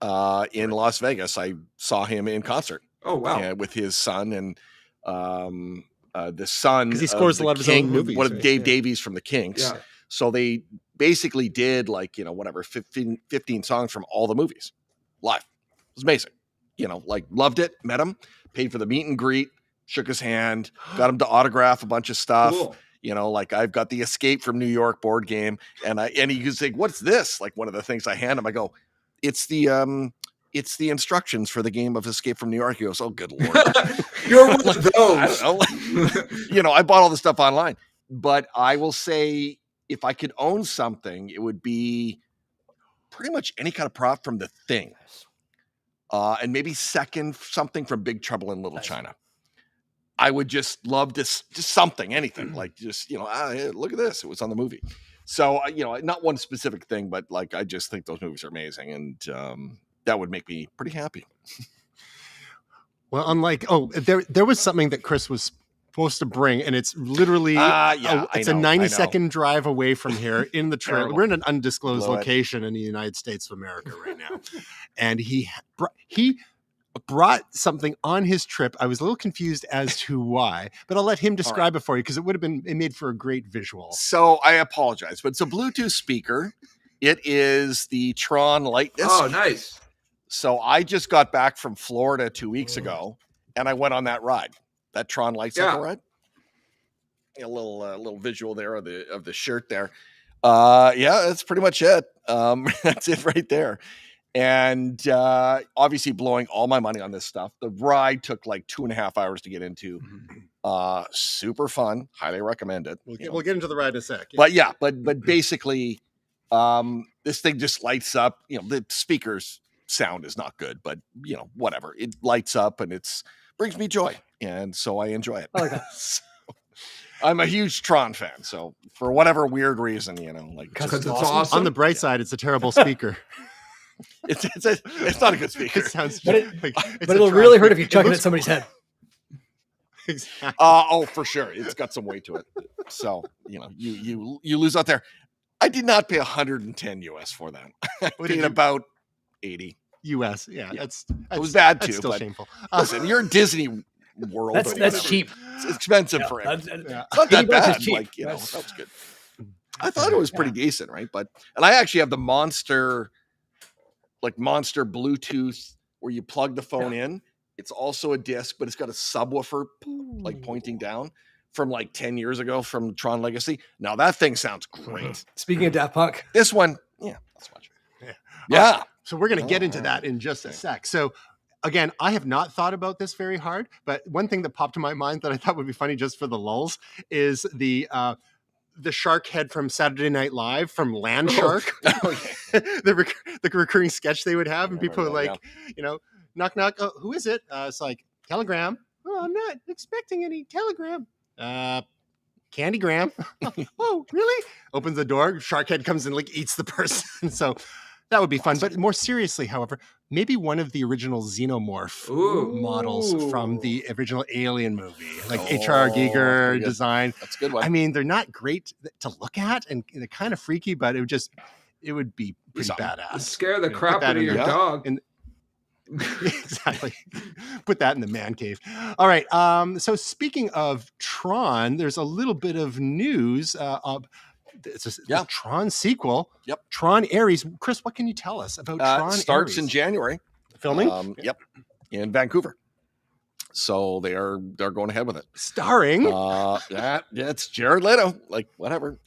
in Las Vegas. I saw him in concert. Oh wow! With his son and the son, because he scores a lot of his own movies. One of Dave Davies from the Kinks. Yeah. So they basically did 15 songs from all the movies live. It was amazing. like loved it, met him, paid for the meet and greet, shook his hand, got him to autograph a bunch of stuff. Cool. Like I've got the Escape from New York board game, and he was like, "What's this?" Like one of the things I hand him, I go, "It's the instructions for the game of Escape from New York." He goes, "Oh, good Lord." You're one of I those. don't know. I bought all the stuff online, but I will say if I could own something, it would be pretty much any kind of prop from The Thing. And maybe second, something from Big Trouble in Little China. I would just love this, just something, anything, like just, hey, look at this. It was on the movie. So, not one specific thing, but like, I just think those movies are amazing. And that would make me pretty happy. Well, there was something that Chris was supposed to bring, and it's literally it's a 90-second drive away from here in the trailer. We're in an undisclosed location in the United States of America right now. And he brought something on his trip. I was a little confused as to why, but I'll let him describe it for you because it made for a great visual. So I apologize, but it's a Bluetooth speaker. It is the Tron Light Disc. Oh, nice. So I just got back from Florida 2 weeks ago, and I went on that ride, that Tron Light Cycle ride. A little visual there of the shirt there. That's pretty much it. That's it right there. And obviously blowing all my money on this stuff. The ride took like 2.5 hours to get into. Super fun. Highly recommend it. We'll get into the ride in a sec. Yeah. But basically, this thing just lights up. The speakers sound is not good, but whatever. It lights up and brings me joy, and so I enjoy it. I like that. So, I'm a huge Tron fan, so for whatever weird reason, because it's awesome. On the bright side, it's a terrible speaper. It's not a good speaker. It sounds, but it'll really hurt if you chuck it at somebody's head. Exactly. For sure, it's got some weight to it. So you lose out there. I did not pay $110 US for that. I paid about 80 US. Yeah, it was bad too. That's still but shameful. Listen, you're in Disney World. That's cheap. It's expensive for it. It's not that bad. Cheap. That was good. I thought it was pretty decent, right? And I actually have the monster Bluetooth where you plug the phone in. It's also a disc, but it's got a subwoofer pointing down from 10 years ago from Tron Legacy. Now that thing sounds great. Speaking of Daft Punk, this one, let's watch it. Yeah. So we're going to get into that in just a sec. So again, I have not thought about this very hard, but one thing that popped to my mind that I thought would be funny just for the lulls is the shark head from Saturday Night Live from Land Shark. The recurring sketch they would have, and people are like, knock, knock. Oh, who is it? It's like, telegram. Oh, I'm not expecting any telegram. Candygram. Oh, really? Opens the door. Shark head comes and eats the person. So that would be fun. But more seriously, however, maybe one of the original Xenomorph models from the original Alien movie, like H.R. Giger design. That's a good one. I mean, they're not great to look at, and they're kind of freaky, but it would be pretty badass. Scare the crap out of your dog. Exactly. Put that in the man cave. All right. So speaking of Tron, there's a little bit of news. It's a Tron sequel. Yep. Tron Ares. Chris, what can you tell us about Tron starts Ares? in January. Filming? Yep. In Vancouver. So they're going ahead with it. Starring? It's Jared Leto. Whatever.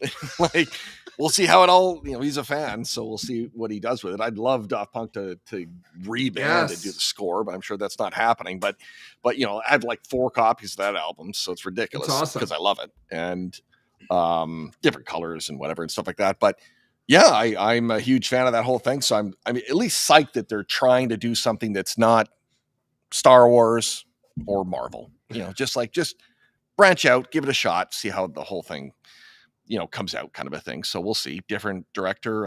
We'll see how it all, he's a fan, so we'll see what he does with it. I'd love Daft Punk to reband and do the score, but I'm sure that's not happening. But I have 4 copies of that album, so it's ridiculous because I love it. And different colors and whatever and stuff like that. But yeah, I'm a huge fan of that whole thing. So I'm at least psyched that they're trying to do something that's not Star Wars or Marvel. Just branch out, give it a shot, see how the whole thing comes out, kind of a thing. So we'll see. Different director.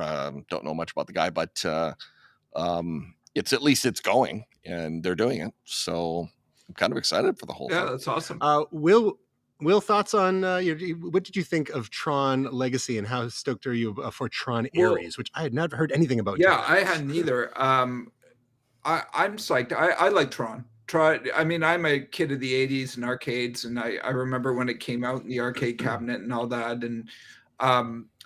Don't know much about the guy, but it's at least it's going and they're doing it. So I'm kind of excited for the whole thing. Yeah, that's awesome. Will, thoughts on what did you think of Tron Legacy, and how stoked are you for Tron Ares, which I had not heard anything about? Yeah, I hadn't either. I'm psyched. I like Tron. I mean, I'm a kid of the 80s and arcades, and I remember when it came out in the arcade cabinet and all that. And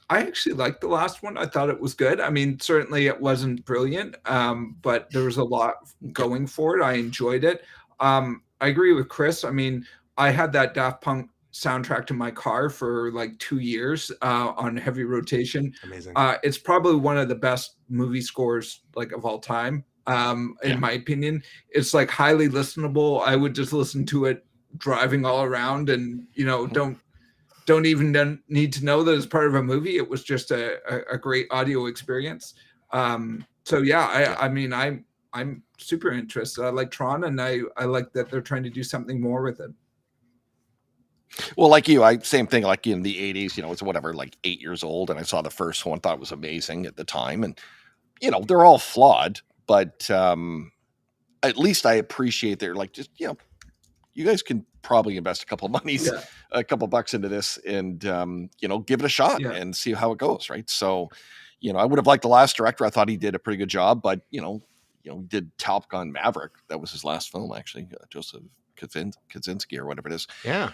I actually liked the last one. I thought it was good. I mean, certainly it wasn't brilliant, but there was a lot going for it. I enjoyed it. I agree with Chris. I mean, I had that Daft Punk soundtrack in my car for like 2 years on heavy rotation. Amazing. It's probably one of the best movie scores like of all time, in my opinion. It's like highly listenable. I would just listen to it driving all around, and don't even need to know that it's part of a movie. It was just a great audio experience. So yeah, I mean, I'm super interested. I like Tron, and I like that they're trying to do something more with it. Well, like you, same thing. Like in the 80s, it's whatever, like 8 years old, and I saw the first one, thought it was amazing at the time, and they're all flawed, but at least I appreciate they're like, just you guys can probably invest a couple of monies, a couple bucks into this, and give it a shot and see how it goes, right? So, I would have liked the last director. I thought he did a pretty good job, but he did Top Gun Maverick. That was his last film, actually, Joseph Kaczynski or whatever it is. Yeah.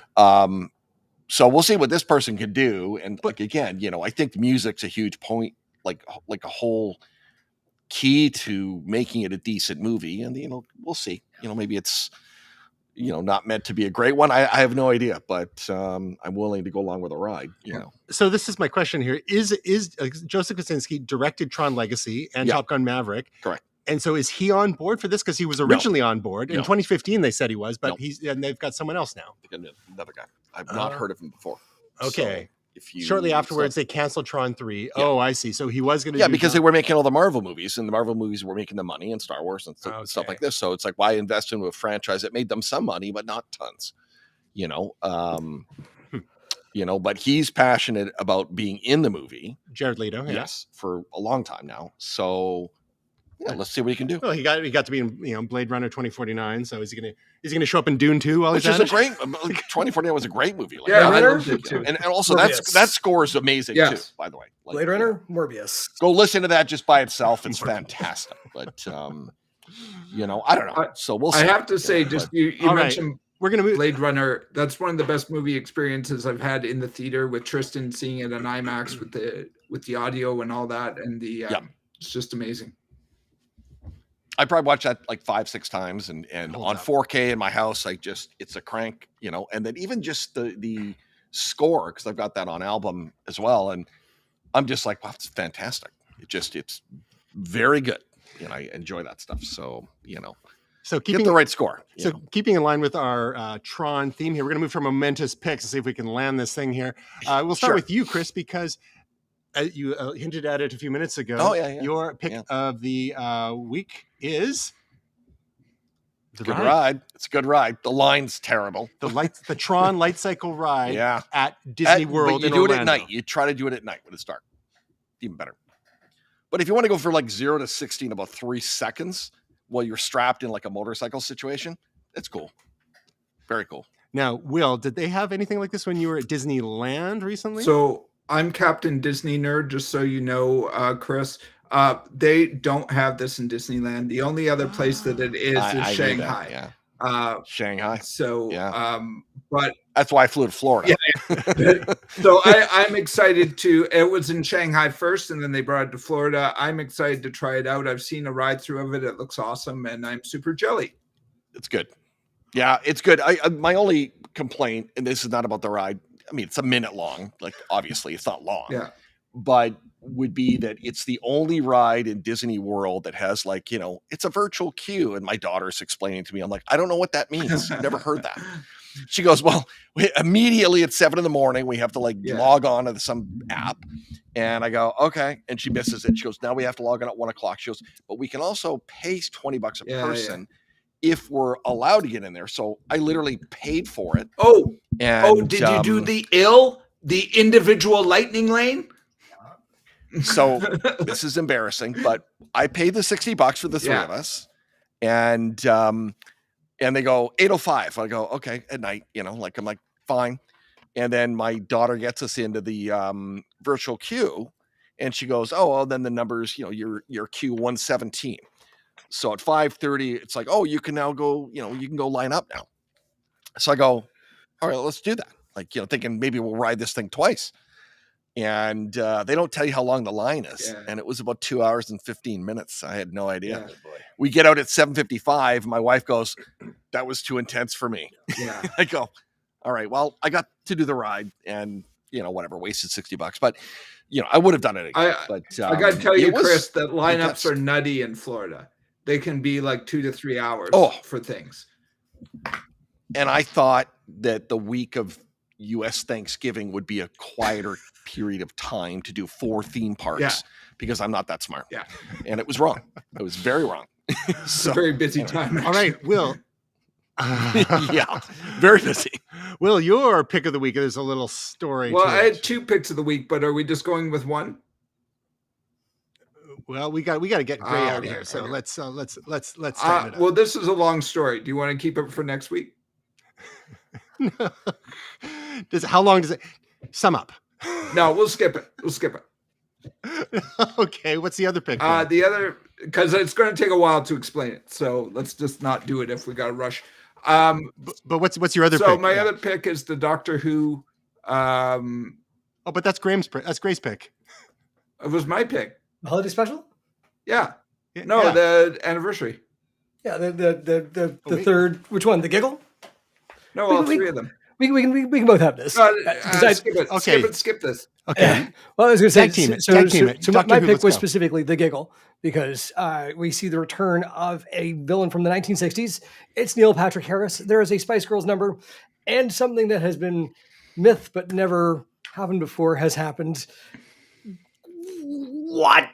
So we'll see what this person can do. And like again, I think music's a huge point, like a whole key to making it a decent movie. And we'll see. Maybe it's not meant to be a great one. I have no idea, but I'm willing to go along with a ride. So this is my question here: Is Joseph Kosinski directed Tron Legacy and Top Gun Maverick? Correct. And so is he on board for this? Because he was originally on board in 2015. They said he was, but and they've got someone else now. Another guy. I've not heard of him before. Okay. So shortly afterwards, they canceled Tron 3. Yeah. Oh, I see. So he was going to. Yeah, because they were making all the Marvel movies, and the Marvel movies were making the money, and Star Wars and stuff like this. So it's like, why invest into a franchise that made them some money, but not tons? But he's passionate about being in the movie. Jared Leto, yes, for a long time now. So. Yeah, let's see what he can do. Well, he got to be in Blade Runner 2049. So is he gonna show up in Dune 2 while he's at it? Which is a great 2049 was a great movie. Like, I loved it too. And also that score is amazing too. By the way, Blade Runner, Morbius. Go listen to that just by itself. It's fantastic. But I don't know. So we'll see. I have to say, you mentioned we're gonna move Blade Runner. That's one of the best movie experiences I've had in the theater with Tristan, seeing it on IMAX with the audio and all that, and it's just amazing. I probably watched that like 5-6 times, and on 4K in my house, it's a crank, and then even just the score, because I've got that on album as well, and I'm just like, wow, it's fantastic. It's very good, and I enjoy that stuff. So so get the right score. So keeping in line with our Tron theme here, we're gonna move from momentous picks to see if we can land this thing here. We'll start with you, Chris, because you hinted at it a few minutes ago. Oh, yeah. Your pick of the week is the ride. It's a good ride. The line's terrible. The Tron Light Cycle ride at Disney World. But you do it at night. You try to do it at night when it's dark. Even better. But if you want to go for like 0 to 60 in about 3 seconds while you're strapped in like a motorcycle situation, it's cool. Very cool. Now, Will, did they have anything like this when you were at Disneyland recently? So I'm Captain Disney Nerd, just so you know, Chris. They don't have this in Disneyland. The only other place that it is Shanghai. Shanghai. So, but that's why I flew to Florida. Yeah. So I'm excited it was in Shanghai first, and then they brought it to Florida. I'm excited to try it out. I've seen a ride through of it. It looks awesome, and I'm super jelly. It's good. Yeah, it's good. My only complaint, and this is not about the ride. I mean, it's a minute long. Like, obviously, it's not long. Yeah. But would be that it's the only ride in Disney World that has it's a virtual queue. And my daughter's explaining to me, I'm like, I don't know what that means. I've never heard that. She goes, well, immediately at 7 a.m, we have to log on to some app. And I go, okay. And she misses it. She goes, now we have to log on at 1 o'clock. She goes, but we can also pay $20 a person if we're allowed to get in there. So I literally paid for it. Did you do the individual lightning lane? So this is embarrassing, but I paid the $60 for the three of us, and they go 8:05. I go, okay, at night, I'm like, fine. And then my daughter gets us into the virtual queue, and she goes, oh, well, then the numbers, your queue 117. So at 5:30, it's like, oh, you can now go, you can go line up now. So I go, all right, let's do that. Thinking maybe we'll ride this thing twice. and they don't tell you how long the line is. Yeah. And it was about 2 hours and 15 minutes. I had no idea. Yeah. We get out at 7:55. My wife goes, "That was too intense for me." Yeah. I go, "All right, well, I got to do the ride and, whatever, wasted $60. But, I would have done it again. I got to tell you, it was Chris, that lineups intense. are nutty in Florida. They can be like 2 to 3 hours for things. And I thought that the week of U.S. Thanksgiving would be a quieter period of time to do 4 theme parks because I'm not that smart. Yeah. And it was wrong. It was very wrong. It's a very busy time. All right, Will. Yeah, very busy. Will, your pick of the week, there's a little story. Well, to I it. had 2 picks of the week, but are we just going with one? Well, we got to get Gray out of here. So let's tighten it up. Well, this is a long story. Do you want to keep it for next week? How long does it sum up? No, we'll skip it. We'll skip it. Okay, what's the other pick? The other, because it's going to take a while to explain it, so let's just not do it if we got to rush. But what's your other pick? So my other pick is the Doctor Who. But that's Gray's pick. It was my pick. The holiday special? Yeah. No, the anniversary. Yeah, the third. Which one? The giggle? No, all 3 of them. We can both have this. Skip it. Okay. Skip this. Okay. Well, I was going to say, Tag team it. So Doctor my Who, pick let's was go. specifically the giggle because we see the return of a villain from the 1960s. It's Neil Patrick Harris. There is a Spice Girls number, and something that has been myth but never happened before has happened. What?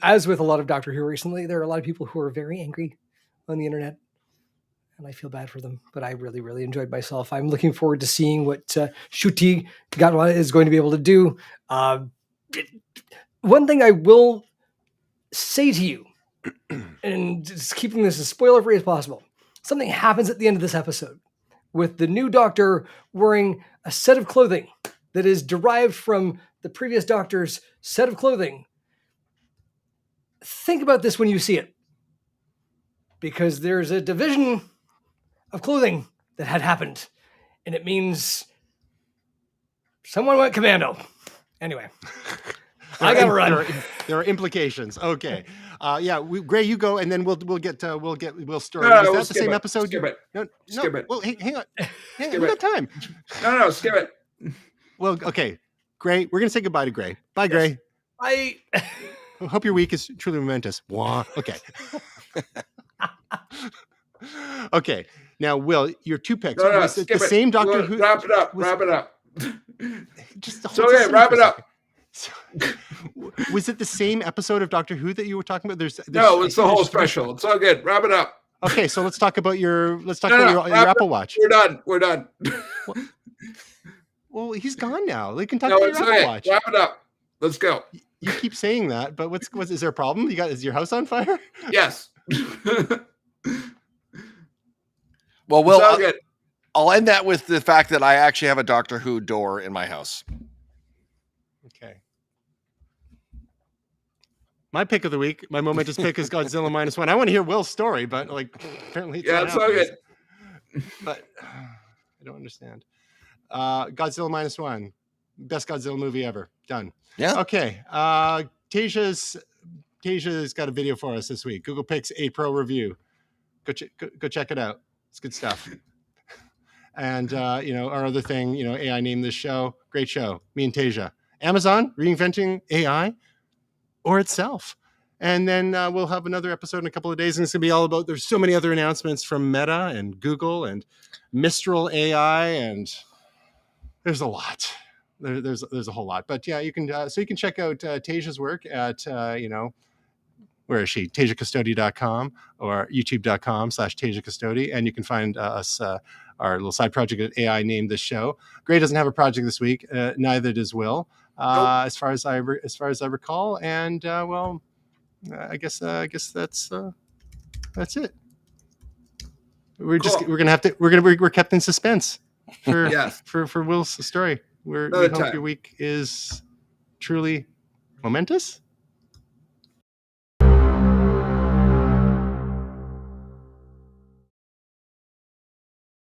As with a lot of Doctor Who recently, there are a lot of people who are very angry on the internet. And I feel bad for them, but I really, really enjoyed myself. I'm looking forward to seeing what Ncuti Gatwa is going to be able to do. One thing I will say to you, and just keeping this as spoiler-free as possible, something happens at the end of this episode with the new Doctor wearing a set of clothing that is derived from the previous Doctor's set of clothing. Think about this when you see it, because there's a division of clothing that had happened, and it means someone went commando. Anyway, I gotta run. There are implications. Okay, Gray, you go, and then we'll get Will's story. No, Is we'll that the same it. episode? Skip it. No, skip it. Well, hang on. Skip We it. got time. No, skip it. Well, okay, Gray. We're gonna say goodbye to Gray. Bye, Gray. I Hope your week is truly momentous. Wah. Okay. Okay. Now, Will, your 2 picks. No, Was it skip the it. same Doctor We'll Who? wrap it up. was- Wrap it up. Just So, okay, wrap it up. Was it the same episode of Doctor Who that you were talking about? No, it's the whole special. It's all good. Wrap it up. Okay, so let's talk about your wrap your it Apple up. Watch. We're done. Well, he's gone now. They can talk No, about it's your Apple okay. Watch. Wrap it up. Let's go. You keep saying that, but is there a problem? Is your house on fire? Yes. Well, It's all Will, good. I'll end that with the fact that I actually have a Doctor Who door in my house. Okay. My pick of the week, my momentous pick is Godzilla -1. I want to hear Will's story, but apparently it's not It's all happening. good. But I don't understand. Godzilla -1, best Godzilla movie ever. Done. Yeah. Okay. Tasia's got a video for us this week. Google Pix 8 Pro review. Go check it out. It's good stuff. And our other thing, AI named this show. Great show. Me and Tasia. Amazon reinventing AI or itself. And then we'll have another episode in a couple of days, and it's gonna be all about. There's so many other announcements from Meta and Google and Mistral AI, and there's a lot. There's a whole lot. But yeah, you can check out Tasia's work at where is she? TasiaCustodi.com or YouTube.com/TasiaCustodi, and you can find us our little side project at AI named this show. Gray doesn't have a project this week. Neither does Will, Nope. as far as I recall. And I guess that's it. We're kept in suspense for Yes. for Will's story. We Another hope time. your week is truly momentous.